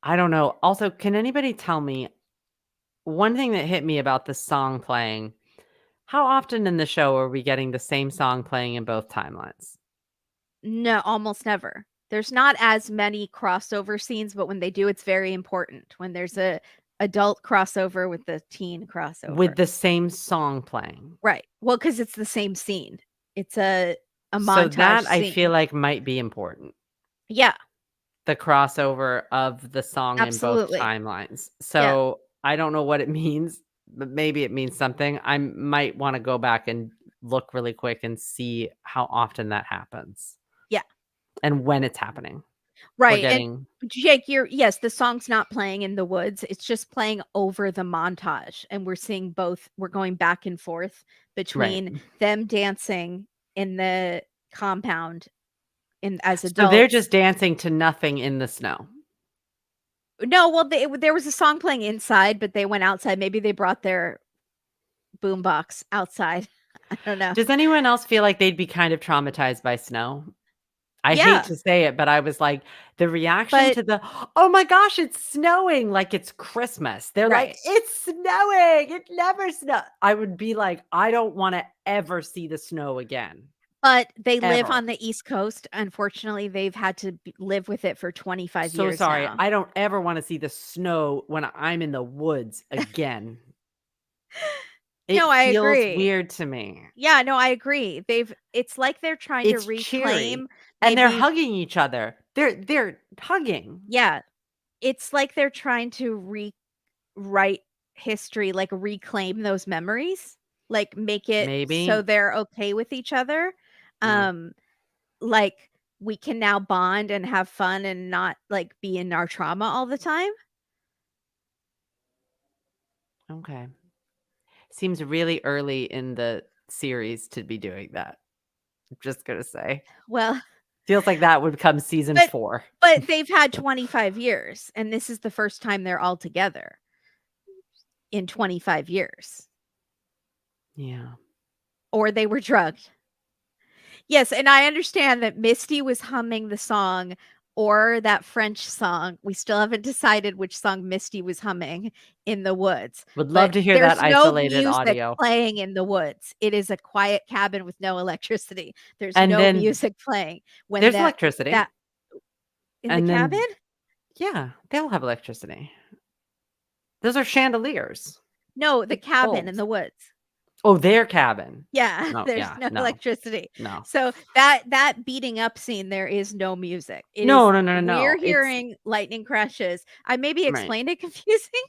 I don't know. Also, can anybody tell me one thing that hit me about the song playing, how often in the show are we getting the same song playing in both timelines? No, almost never. There's not as many crossover scenes, but when they do, it's very important. When there's a adult crossover with the teen crossover. With the same song playing. Right. Well, because it's the same scene. It's a So montage that I feel scene. like might be important. Yeah, The crossover of the song in both absolutely. timelines. Yeah, So, I don't know what it means, but maybe it means something. I might wanna go back and look really quick and see how often that happens yeah. and when it's happening. we're Right, and getting Jake, yes, the song's not playing in the woods, it's just playing over the montage, and we're going back and forth right. between them dancing in the compound as So they're adults. just dancing to nothing in the snow. No, well, there was a song playing inside, but they went outside, maybe they brought their boombox outside. I don't know. Does anyone else feel like they'd be kind of traumatized by snow? I hate Yeah, to say it, but I was like, the reaction but to the, "Oh my gosh, it's snowing," like it's Christmas. They're like, right. "It's snowing. It never snow." I would be like, "I don't wanna ever see the snow again, But they live ever. on the East Coast, unfortunately, they've had to live with it for 25 So years sorry. now. I don't ever wanna see the snow when I'm in the woods again." No, It I feels agree. weird to me. Yeah, no, I agree. It's like they're trying to It's cheery, reclaim and they're maybe hugging each other. They're hugging, yeah, it's like they're trying to rewrite history, like, reclaim those memories, like, make it so maybe. they're okay with each other. Mm, Um, like, we can now bond and have fun and not, like, be in our trauma all the time. okay. Seems really early in the series to be doing that. I'm just gonna say. Well, Feels like that would come season but 4. they've had 25 years, and this is the first time they're all together in 25 years, Yeah. or they were drugged. Yes, and I understand that Misty was humming the song or that French song. We still haven't decided which song Misty was humming in the woods, Would love but to hear that there's no isolated music audio. playing in the woods. It is a quiet cabin with no electricity. There's And no then music playing when there's electricity, that in the and cabin? then yeah, they'll have electricity. Those are chandeliers, No, the like cabin in bulbs. the woods. Oh, their cabin. Yeah, No, there's yeah, no no, electricity. no. So that beating up scene, there is no music. It No, is no, no, no, we're no. It's hearing lightning crashes. I maybe right, explained it confusing.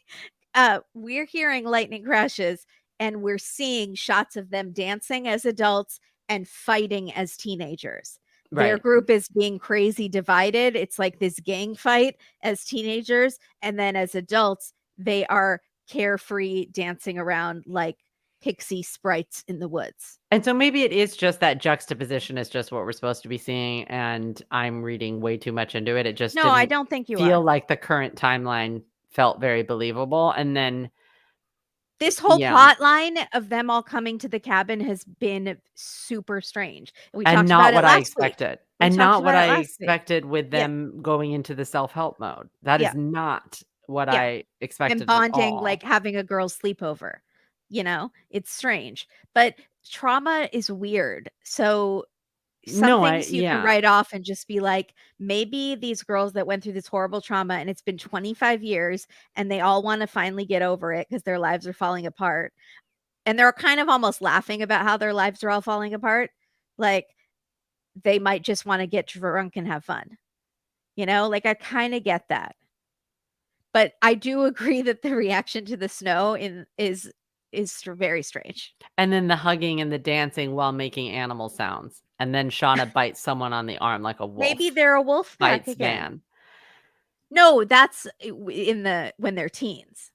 We're hearing lightning crashes and we're seeing shots of them dancing as adults and fighting as teenagers. Their right. group is being crazy divided. It's like this gang fight as teenagers, and then as adults, they are carefree dancing around like pixie sprites in the woods. And so maybe it is just that juxtaposition is just what we're supposed to be seeing, and I'm reading way too much into it. It just No, I didn't don't think you feel are. like the current timeline felt very believable, and then This whole yeah, plot line of them all coming to the cabin has been super strange. We and talked not about it what I last week. expected, We and talked not what about it I last week. expected with Yeah, them going into the self-help mode. That yeah, is not what yeah. I And expected at bonding, like all. having a girls' sleepover, it's strange. But trauma is weird. So some No, I things you can yeah, write off and just be like, maybe these girls that went through this horrible trauma and it's been 25 years and they all want to finally get over it because their lives are falling apart. And they're kind of almost laughing about how their lives are all falling apart. Like they might just want to get drunk and have fun. Like I kind of get that. But I do agree that the reaction to the snow is very strange. and then the hugging and the dancing while making animal sounds, and then Shauna bites someone on the arm like a Maybe wolf, they're a wolf pack bites again. Van. No, that's in the when they're teens.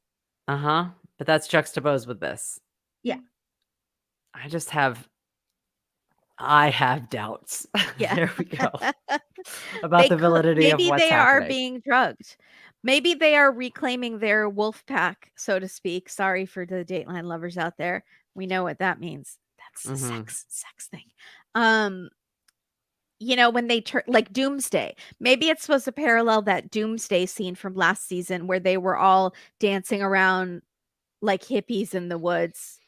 Uh-huh, but that's juxtaposed with this. Yeah. I just have I have doubts. Yeah. There we go. About the validity of Maybe what's they are happening. being drugged. Maybe they are reclaiming their wolf pack, so to speak. Sorry for the Dateline lovers out there. We know what that means. That's the Mhm. sex thing. Um, when they turn like Doomsday. Maybe it's supposed to parallel that Doomsday scene from last season where they were all dancing around like hippies in the woods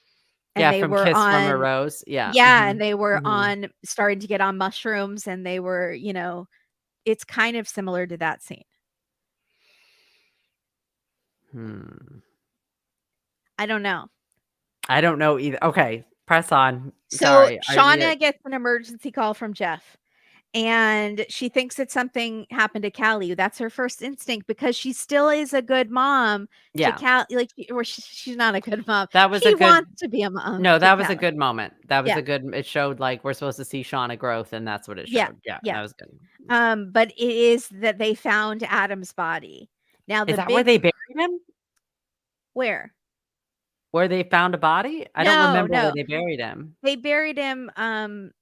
and Yeah, they from were Kiss from a on Rose. Yeah, yeah, and mhm, they were mhm. on starting to get on mushrooms and they were, it's kind of similar to that scene. Hmm. I don't know. I don't know either. Okay, press on. So Sorry, I Shauna gets an emergency call from Jeff, and she thinks that something happened to Callie. That's her first instinct because she still is a good mom to Yeah. Callie. Like, or she's not a good mom. That was a She good wants to be a mom No, to that was a Callie. good moment. That was Yeah, a good it showed, like, we're supposed to see Shauna growth, and that's what it yeah, showed. Yeah, yeah. that was good. But it is that they found Adam's body. Now Is the that where big they buried him? where? Where they found a body? I don't No, remember where no. they buried him. They buried him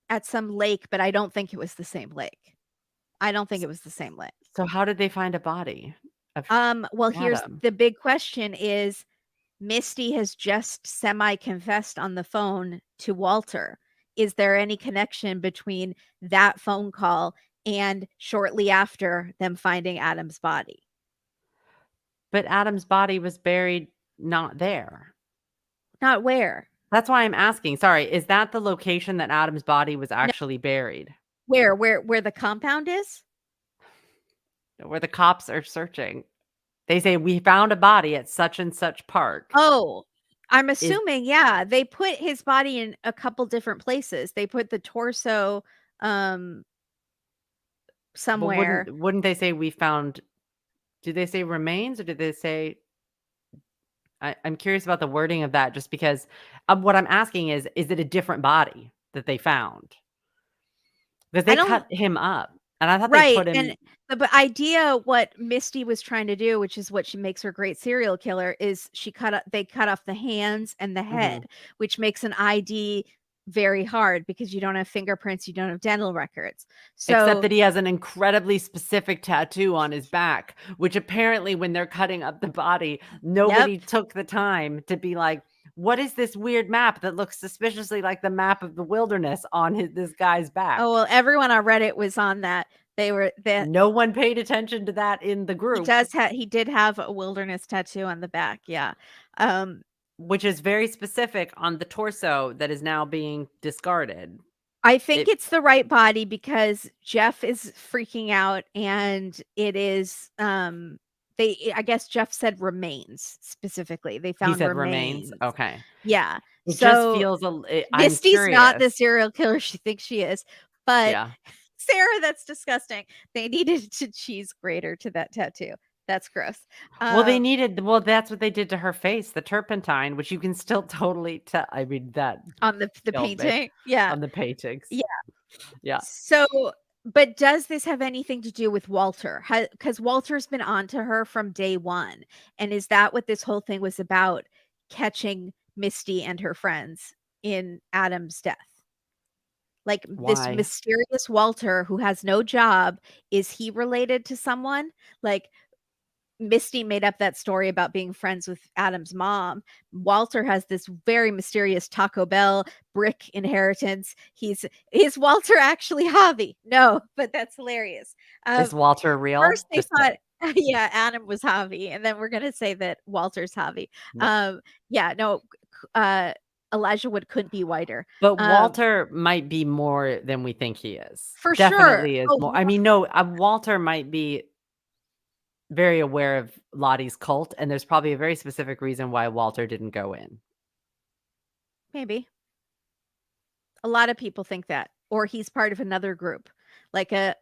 at some lake, but I don't think it was the same lake. I don't think S it was the same lake. so how did they find a body of Well, here's Adam? the big question is Misty has just semi confessed on the phone to Walter. Is there any connection between that phone call and shortly after them finding Adam's body? But Adam's body was buried not there. Not where? That's why I'm asking. Sorry, is that the location that Adam's body was No, actually buried? where the compound is? Where the cops are searching? They say, "We found a body at such and such park." Oh, I'm Is assuming, yeah, they put his body in a couple different places. They put the torso um but somewhere. wouldn't they say, "We found" did they say remains, or did they say I'm curious about the wording of that just because, what I'm asking is it a different body that they found? Because I they don't cut him up, and I thought they Right, put and him the idea what Misty was trying to do, which is what she makes her great serial killer, is they cut off the hands and the Mhm. head, which makes an ID very hard because you don't have fingerprints, you don't have dental records. Except So, that he has an incredibly specific tattoo on his back, which apparently when they're cutting up the body, yep. nobody took the time to be like, "What is this weird map that looks suspiciously like the map of the wilderness on this guy's back?" Oh, well, everyone on Reddit was on that. They were that No one paid attention to that in the group, he did have a wilderness tattoo on the back, yeah. Um, which is very specific on the torso that is now being discarded. I think It it's the right body because Jeff is freaking out and it is I guess Jeff said remains specifically. They He found said remains? remains. Okay. Yeah. It just So feels I'm Misty's not curious. the serial killer she thinks she is, but Yeah. Sarah, that's disgusting. They needed to cheese grater to that tattoo. That's gross. Um Well, that's what they did to her face, the turpentine, which you can still totally tell. I mean, that on the killed me painting. Yeah. on the paintings. Yeah. Yeah. So, but does this have anything to do with Walter? Because Walter's been on to her from day one. And is that what this whole thing was about? Catching Misty and her friends in Adam's death? Like this Why? mysterious Walter who has no job, is he related to someone? Like Misty made up that story about being friends with Adam's mom. Walter has this very mysterious Taco Bell brick inheritance. Is Walter actually Javi? No, but that's hilarious. Is Walter real? First they Just thought, kidding. yeah, Adam was Javi, and then we're gonna say that Walter's Javi. No. Um, yeah, no, uh, Elijah Wood couldn't be whiter. But Um, Walter might be more than we think he is. for sure. Definitely is Oh, more. I mean, no, Walter might be very aware of Lottie's cult, and there's probably a very specific reason why Walter didn't go in. maybe. A lot of people think that, or he's part of another group, like a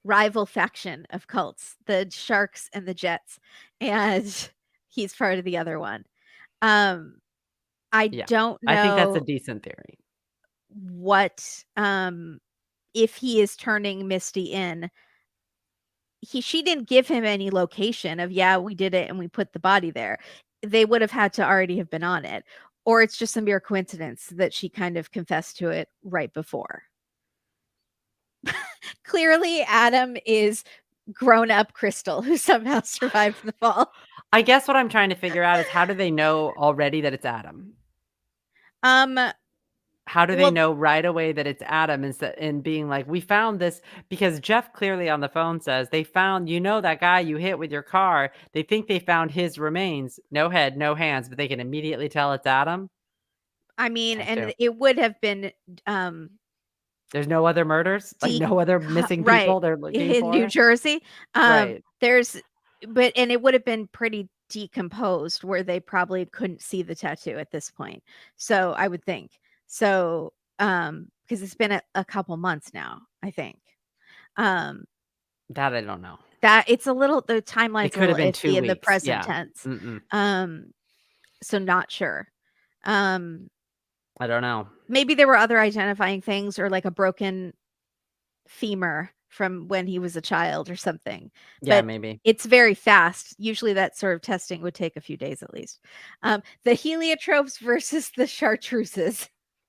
rival faction of cults, the Sharks and the Jets, and he's part of the other one. Um, I Yeah. don't I think that's a know decent theory. what if he is turning Misty in. She didn't give him any location of, yeah, we did it and we put the body there. They would have had to already have been on it. Or it's just a mere coincidence that she kind of confessed to it right before. Clearly, Adam is grown up Crystal who somehow survived the fall. I guess what I'm trying to figure out is how do they know already that it's Adam? Um, How do they well, know right away that it's Adam instead and being like, "We found this," because Jeff clearly on the phone says, "They found, that guy you hit with your car. They think they found his remains. No head, no hands, but they can immediately tell it's Adam." I mean, Tattoo. and it would have been um There's no other murders? Like, de no other missing right people they're looking in New for? Jersey. Right. There's but and it would have been pretty decomposed where they probably couldn't see the tattoo at this point. So I would think. So because it's been a couple months now, I think. That I don't know. That it's a little the It timeline's a could little have been 2 iffy in the weeks. present Yeah. tense. Mm-mm. Um, so not sure. Um, I don't know. maybe there were other identifying things or like a broken femur from when he was a child or something. Yeah, But maybe. it's very fast. Usually that sort of testing would take a few days at least. The heliotropes versus the chartreuses.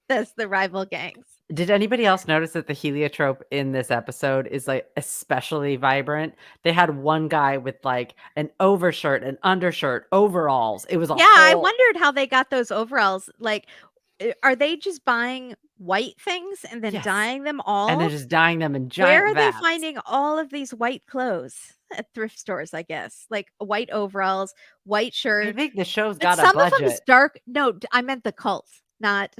That's the rival gangs. Did anybody else notice that the heliotrope in this episode is, like, especially vibrant? They had one guy with, like, an overshirt, an undershirt, overalls. It was a Yeah, I whole wondered how they got those overalls. Like, are they just buying white things and then Yes. dyeing them And they're all? just dyeing them in Where giant are they vats. finding all of these white clothes? At thrift stores, I guess. Like white overalls, white I shirt, think the show's but got a some of them's budget. dark. No, I meant the cult, not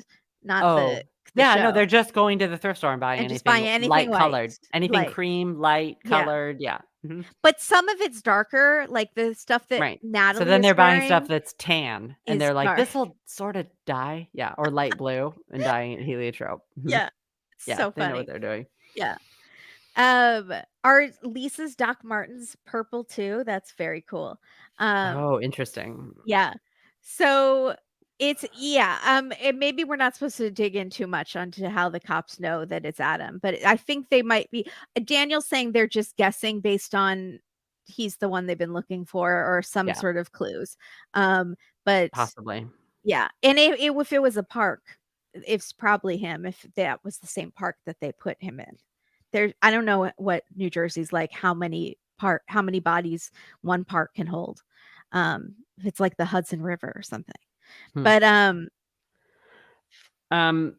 Oh. the Yeah, no, show. they're just going to the thrift store and buying And just buying anything anything light white. colored. Anything Like, cream, light yeah. colored, yeah. Mhm. But some of it's darker, like the stuff that Right. So Natalie then they're is buying stuff wearing that's tan, and is they're like, dark. "This'll sorta dye." Yeah, or light blue and dyeing it heliotrope. Mhm. Yeah. It's Yeah, so they know what funny. they're doing. Yeah. Are Lisa's Doc Martens purple too? That's very cool. Um, Oh, interesting. yeah. So it's yeah, and maybe we're not supposed to dig in too much onto how the cops know that it's Adam, but I think they might be Daniel's saying they're just guessing based on he's the one they've been looking for or some Yeah, sort of clues. But possibly. yeah, and if it was a park, it's probably him if that was the same park that they put him in. There I don't know what New Jersey's like, how many bodies one park can hold. If it's like the Hudson River or something. Hmm. But, Um,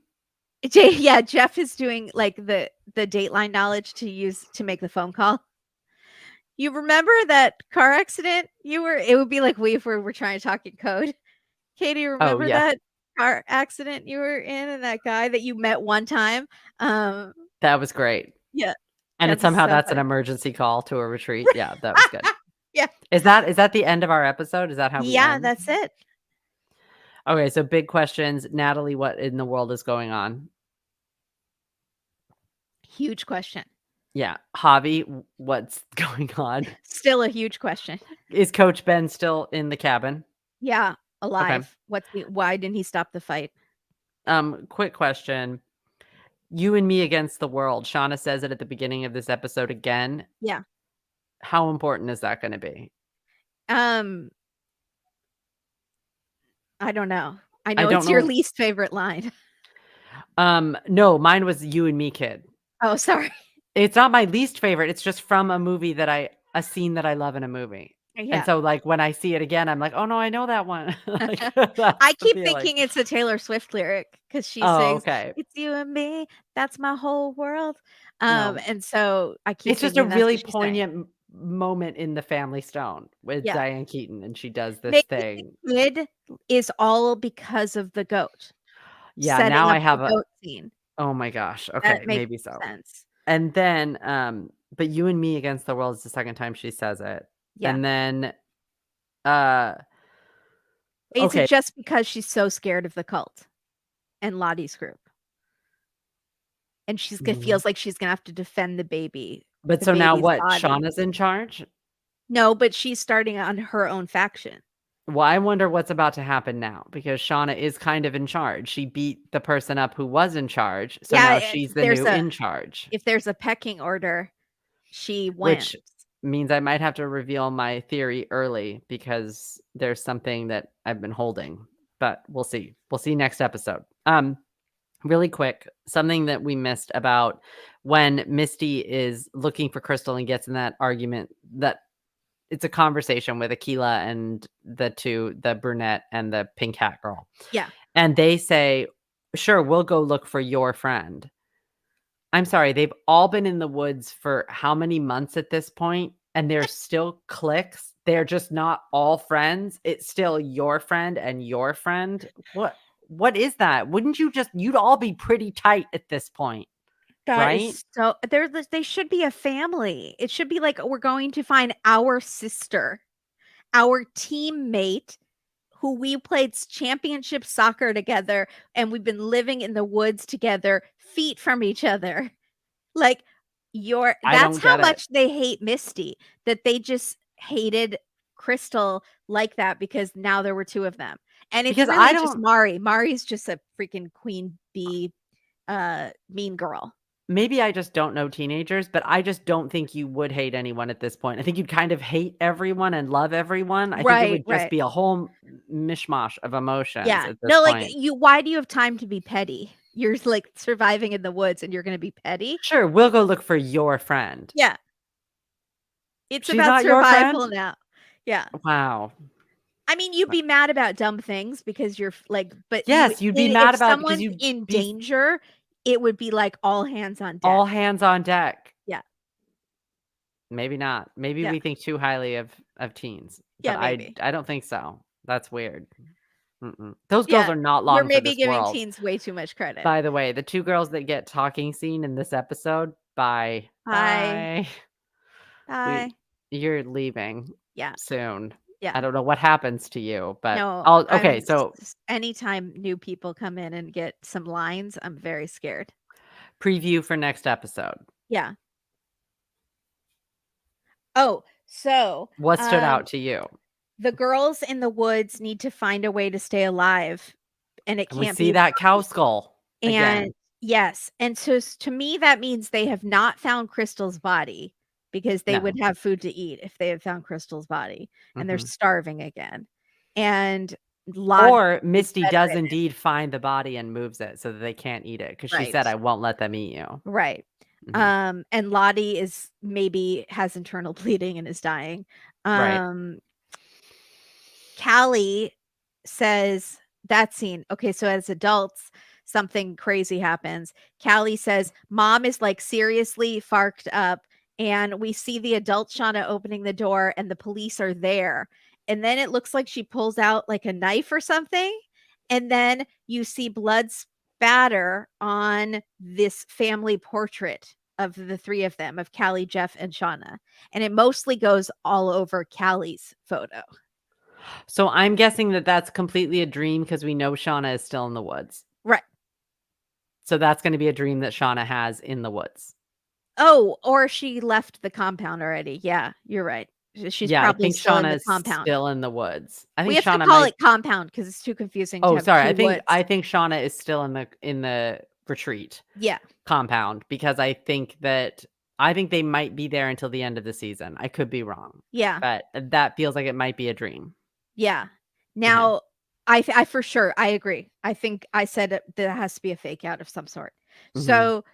Yeah, Jeff is doing, like, the Dateline knowledge to use to make the phone call. "You remember that car accident you were" it would be like we if we were trying to talk in code. "Katie, oh, remember yeah, that car accident you were in and that guy that you met one time?" Um, that was great. yeah, And that it's was somehow so that's an funny. emergency call to a retreat. Yeah, that was good. Yeah. Is that the end of our episode? Is that how we Yeah, end? that's it. Okay, so big questions. Natalie, what in the world is going on? Huge question. Yeah. Javi, what's going on? Still a huge question. Is Coach Ben still in the cabin? Yeah, Okay. alive. Why didn't he stop the fight? Quick question. You and me against the world. Shauna says it at the beginning of this episode again. Yeah. How important is that gonna be? Um, I don't know. I I know don't it's your know. least favorite line. No, mine was You and Me Kid. Oh, sorry. It's not my least favorite, it's just from a movie that a scene that I love in a movie. And Yeah. so, like, when I see it again, I'm like, "Oh, no, I know that one." Like, that's I the keep feeling. thinking it's a Taylor Swift lyric because she Oh, sings, okay. "It's you and me, that's my whole world." No. And so I keep It's just a thinking that's really what she's saying. poignant moment in The Family Stone with Yeah. Diane Keaton, and she does this Maybe the thing. kid is all because of the goat, Yeah, setting now I up the have a goat scene. oh my gosh, That okay, makes maybe so. sense. And then, but You and Me Against the World is the second time she says it. Yeah. And then, uh, Is it okay, just because she's so scared of the cult and Lottie's group? And mhm. feels like she's gonna have to defend But the so now baby's what, body. Shauna's in charge? No, but she's starting on her own faction. Well, I wonder what's about to happen now because Shauna is kind of in charge. She beat the person up who was in charge, so Yeah, now she's the new in charge, if there's a pecking order, she which wins. means I might have to reveal my theory early because there's something that I've been holding, but we'll see. We'll see next episode. Really quick, something that we missed about when Misty is looking for Crystal and gets in that argument that it's a conversation with Akila and the brunette and the pink hat girl. Yeah. And they say, "Sure, we'll go look for your friend." I'm sorry, they've all been in the woods for how many months at this point, and they're still cliques. They're just not all friends. It's still your friend and your friend. What is that? Wouldn't you just you'd all be pretty tight at this point, That right? is so they should be a family. It should be like, we're going to find our sister, our teammate who we played championship soccer together, and we've been living in the woods together, feet from each other. Like, I That's don't how get it. much they hate Misty, that they just hated Crystal like that because now there were 2 of them. And it's Because I really just don't Mari. Mari's just a freaking queen bee, mean girl. maybe I just don't know teenagers, but I just don't think you would hate anyone at this point. I think you'd kind of hate everyone and love everyone. I think it Right, would just right. be a whole mishmash of emotions Yeah. at this No, like, point. why do you have time to be petty? You're, like, surviving in the woods and you're gonna be petty? Sure, we'll go look for your friend. Yeah. It's She's about not your friend? survival now. Yeah. Wow. I mean, you'd be mad about dumb things because you're but you Yes, you'd be I mad if about because someone's you'd in be danger, it would be like all hands on deck. all hands on deck. Yeah. Maybe not. Maybe Yeah. we think too highly of teens, but Yeah, maybe. I don't think so. That's weird. Mm-mm. Those girls Yeah. are not We're long for maybe this giving world. teens way too much credit. By the way, the 2 girls that get talking scene in this episode, bye. Bye. Bye. We Bye. you're leaving Yeah. soon. I Yeah. don't know what happens to you, but No, I'll okay, I'm so anytime new people come in and get some lines, I'm very scared. preview for next episode. Yeah. Oh, so, What stood out to you? the girls in the woods need to find a way to stay alive, and it And we can't see be that cow skull and again. yes, and so to me, that means they have not found Crystal's body because they would No. have food to eat if they had found Crystal's body, and they're Mhm. starving again. And Lottie Or is Misty better does at it. indeed find the body and moves it so that they can't eat it because she Right, said, "I won't let them eat you." right. Mhm. And Lottie is maybe has internal bleeding and is dying. Right. Um, Callie says that scene. Okay, so as adults, something crazy happens. Callie says, Mom is like seriously farked up. And we see the adult Shauna opening the door, and the police are there. And then it looks like she pulls out like a knife or something. And then you see blood spatter on this family portrait of the 3 of them, of Callie, Jeff, and Shauna. And it mostly goes all over Callie's photo. So I'm guessing that that's completely a dream because we know Shauna is still in the woods. Right. So that's gonna be a dream that Shauna has in the woods. Oh, or she left the compound already. Yeah, you're right. She's Yeah, I probably think still in Shauna the is compound. still in the woods. I We think have to Shauna call might it compound because it's too confusing to Oh, have sorry. 2 woods. I think Shauna is still in the retreat Yeah, compound because I think they might be there until the end of the season. I could be wrong, yeah, but that feels like it might be a dream. yeah. Okay. Now, I for sure, I agree. I think I said it there has to be a fake out of some sort. Mhm. So,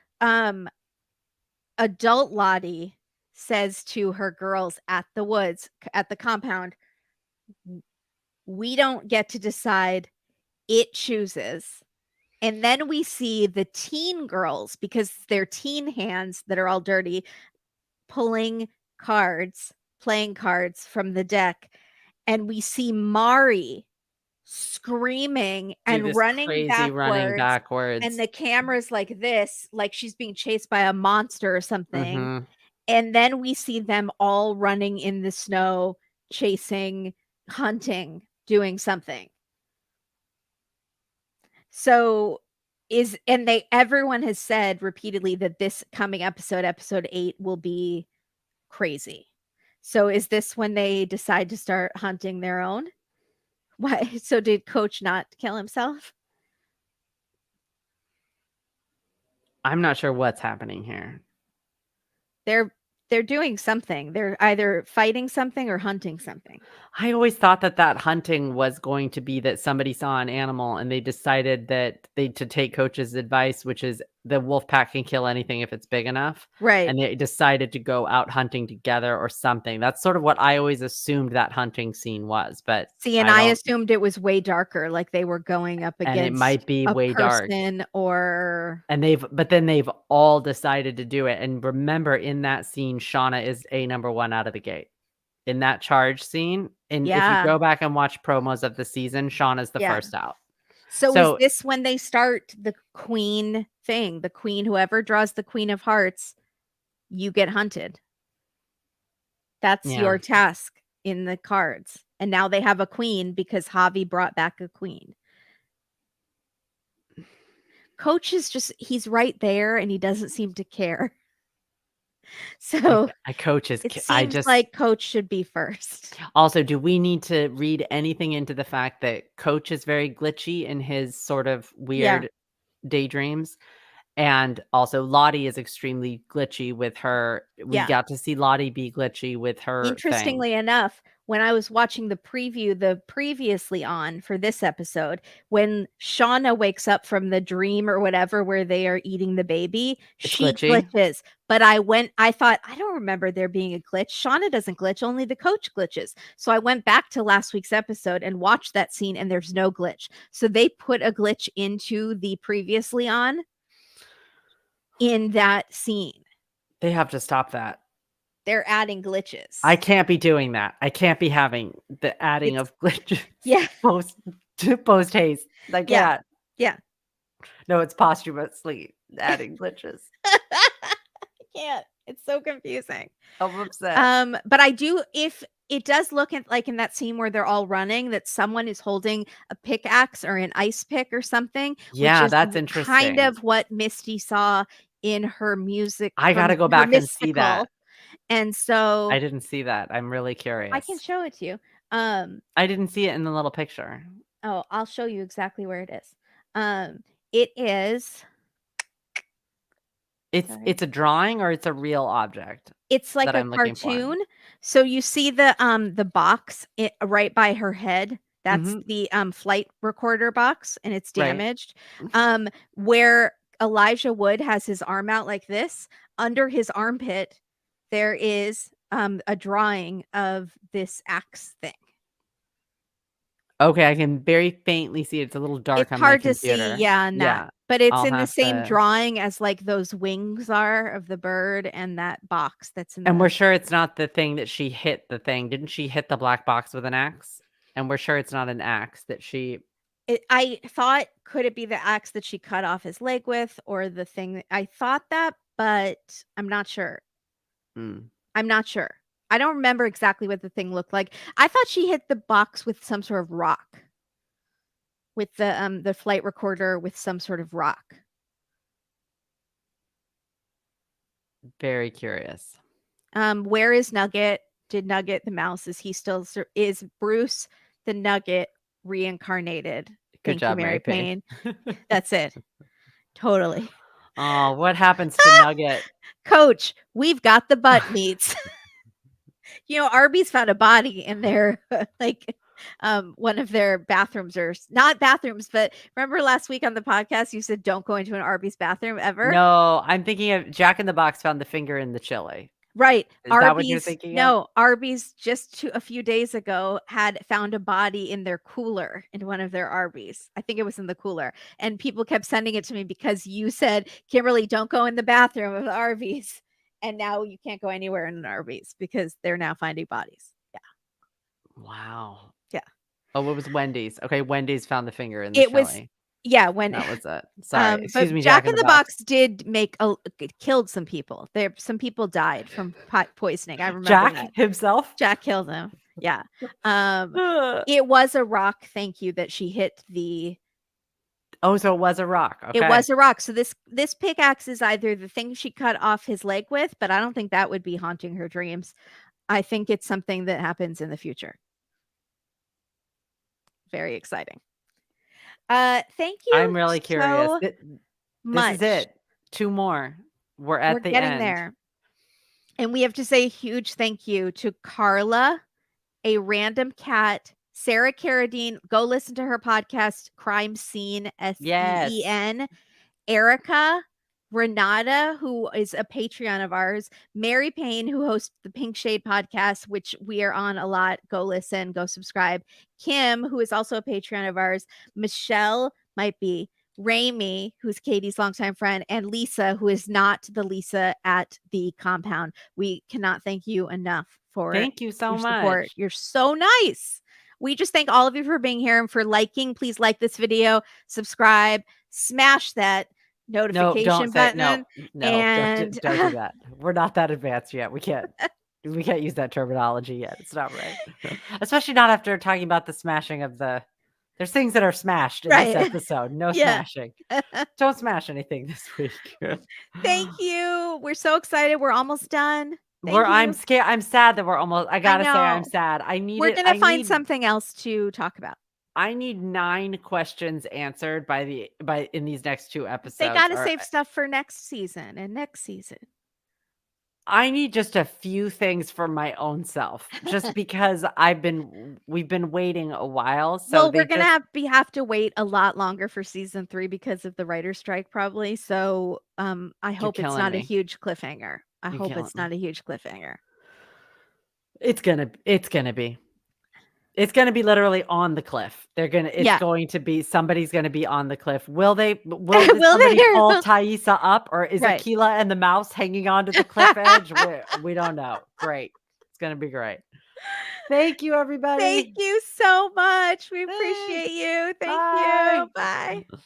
adult Lottie says to her girls at the woods at the compound, "We don't get to decide, it chooses." And then we see the teen girls, because they're teen hands that are all dirty, pulling cards, playing cards from the deck. And we see Mari screaming Do and this running crazy running backwards. And backwards. the camera's like this, like she's being chased by a monster or something. Mhm. And then we see them all running in the snow, chasing, hunting, doing something. So is and they everyone has said repeatedly that this coming episode, episode 8, will be crazy. So is this when they decide to start hunting their own? Why? So did Coach not kill himself? I'm not sure what's happening here. They're they're doing something. They're either fighting something or hunting something. I always thought that hunting was going to be that somebody saw an animal and they decided that they to take coach's advice, which is the wolf pack can kill anything if it's big enough, Right. and they decided to go out hunting together or something. That's sort of what I always assumed that hunting scene was, but See, and I I don't assumed it was way darker, like they were going up and it against might be a way dark. person or And then they've all decided to do it, and remember in that scene, Shauna is a number 1 out of the gate. In that charge scene, and if you yeah, go back and watch promos of the season, Shauna's the yeah. first out. So is So, this when they start the queen thing? The queen, whoever draws the queen of hearts, you get hunted. That's yeah. your task in the cards. And now they have a queen because Javi brought back a queen. Coach is just he's right there and he doesn't seem to care. So A coach is it I seems just like Coach should be first. also, do we need to read anything into the fact that Coach is very glitchy in his sort of Yeah. weird daydreams? And also Lottie is extremely glitchy with her we Yeah. got to see Lottie be glitchy with her thing. Interestingly enough, when I was watching the preview, the previously on for this episode, when Shauna wakes up from the dream or whatever where they are eating the baby, It's she glitchy? glitches. But I thought, I don't remember there being a glitch. Shauna doesn't glitch, only the coach glitches. So I went back to last week's episode and watched that scene, and there's no glitch. So they put a glitch into the previously on in that scene. They have to stop that. They're adding glitches. I can't be doing that. I can't be having the adding It's of glitches yeah, post haste. I yeah, can't. yeah. No, it's posthumously adding glitches. I can't. It's so confusing. I'm upset. But I do if it does look like in that scene where they're all running that someone is holding a pickaxe or an ice pick or something, which Yeah, is that's kind interesting. of what Misty saw in her music I from gotta go her back and see that. mystical. And so I didn't see that. I'm really I can curious. show it to you. Um, I didn't see it in the little picture. oh, I'll show you exactly where it is. It is sorry. It's a drawing or it's a real object It's like that a I'm looking for? cartoon. So you see the box right by her head. That's Mhm. the flight recorder box, and it's Right. damaged. Where Elijah Wood has his arm out like this, under his armpit, there is a drawing of this axe thing. Okay, I can very faintly see it. It's a little dark It's on my hard to see, computer. yeah, in that, Yeah. but it's I'll in the have same to drawing as like those wings are of the bird and that box that's in and we're the sure it's not the thing that she hit the thing. Didn't she hit the black box with an axe? And we're sure it's not an axe that she I thought, could it be the axe that she cut off his leg with or the thing I thought that, but I'm not sure. mm. I'm not sure. I don't remember exactly what the thing looked like. I thought she hit the box with some sort of rock. With the flight recorder with some sort of rock. Very curious. Where is Nugget? Did Nugget the mouse is Bruce the Nugget reincarnated? Good Thank you, job, Mary Mary Payne. Payne. That's it. Totally. Oh, what happens to Nugget? Coach, we've got the butt meats. Arby's found a body in their like one of their bathrooms or not bathrooms, but remember last week on the podcast you said don't go into an Arby's bathroom ever? No, I'm thinking of Jack in the Box found the finger in the chili. Right. Is that what you're thinking of? No, Arby's just a few days ago had found a body in their cooler in one of their Arby's. I think it was in the cooler. And people kept sending it to me because you said, Kimberly, don't go in the bathroom of the Arby's. And now you can't go anywhere in an Arby's because they're now finding bodies. Yeah. Wow. Yeah. Oh, it was Wendy's. Okay, Wendy's found the finger in the It was chili. yeah, when That was it. Sorry. but Excuse me, Jack Jack in in the the Box. Box did killed some people. Some people died from pot poisoning. I remember Jack that. himself? Jack killed him. Yeah. Ugh. It was a rock, thank you, that she hit the Oh, so it was a rock. it Okay. was a rock. So this pickaxe is either the thing she cut off his leg with, but I don't think that would be haunting her dreams. I think it's something that happens in the future. Very exciting. Thank I'm you really curious. so This much. is it. 2 more. We're We're at the getting end. there. And we have to say a huge thank you to Carla, a random cat, Sarah Carradine. Go listen to her podcast, Crime Scene, Yes. SEEN. Erica, Renata, who is a Patreon of ours, Mary Payne, who hosts the Pink Shade podcast, which we are on a lot. Go listen, go subscribe. Kim, who is also a Patreon of ours, Michelle might be, Raimi, who's Katie's longtime friend, and Lisa, who is not the Lisa at the compound. We cannot thank you enough for Thank you so your support. much. You're so nice. We just thank all of you for being here and for liking. Please like this video, subscribe, smash that No, notification don't say no. button, No, and don't do that. We're not that advanced yet. We can't use that terminology yet. It's not right. Especially not after talking about the smashing of the There's things that are smashed in this Right. episode. No Yeah. smashing. Don't smash anything this week. Thank you. We're so excited. We're almost done. Thank I'm you. scared. I'm sad that we're almost I I gotta say I'm know. sad. I need We're it. gonna find something else to talk about. I need 9 questions answered by in these next 2 They episodes, gotta or save stuff for next season and next season. I need just a few things for my own self, just because we've been waiting a while, so Well, they we're gonna just have to wait a lot longer for season 3 because of the writer's strike probably, so, I you're hope it's killing not a me. huge cliffhanger. I You're hope killing it's me. not a huge cliffhanger. It's gonna be. It's gonna be literally on the cliff. It's Yeah. going to be somebody's gonna be on the cliff. Will Will somebody they pull or Thaisa up, or is right. Aquila and the mouse hanging onto the cliff edge? We don't know. Great. It's gonna be great. Thank you, Thank everybody. you so much. We appreciate Thanks. you. Thank you. Bye. Bye.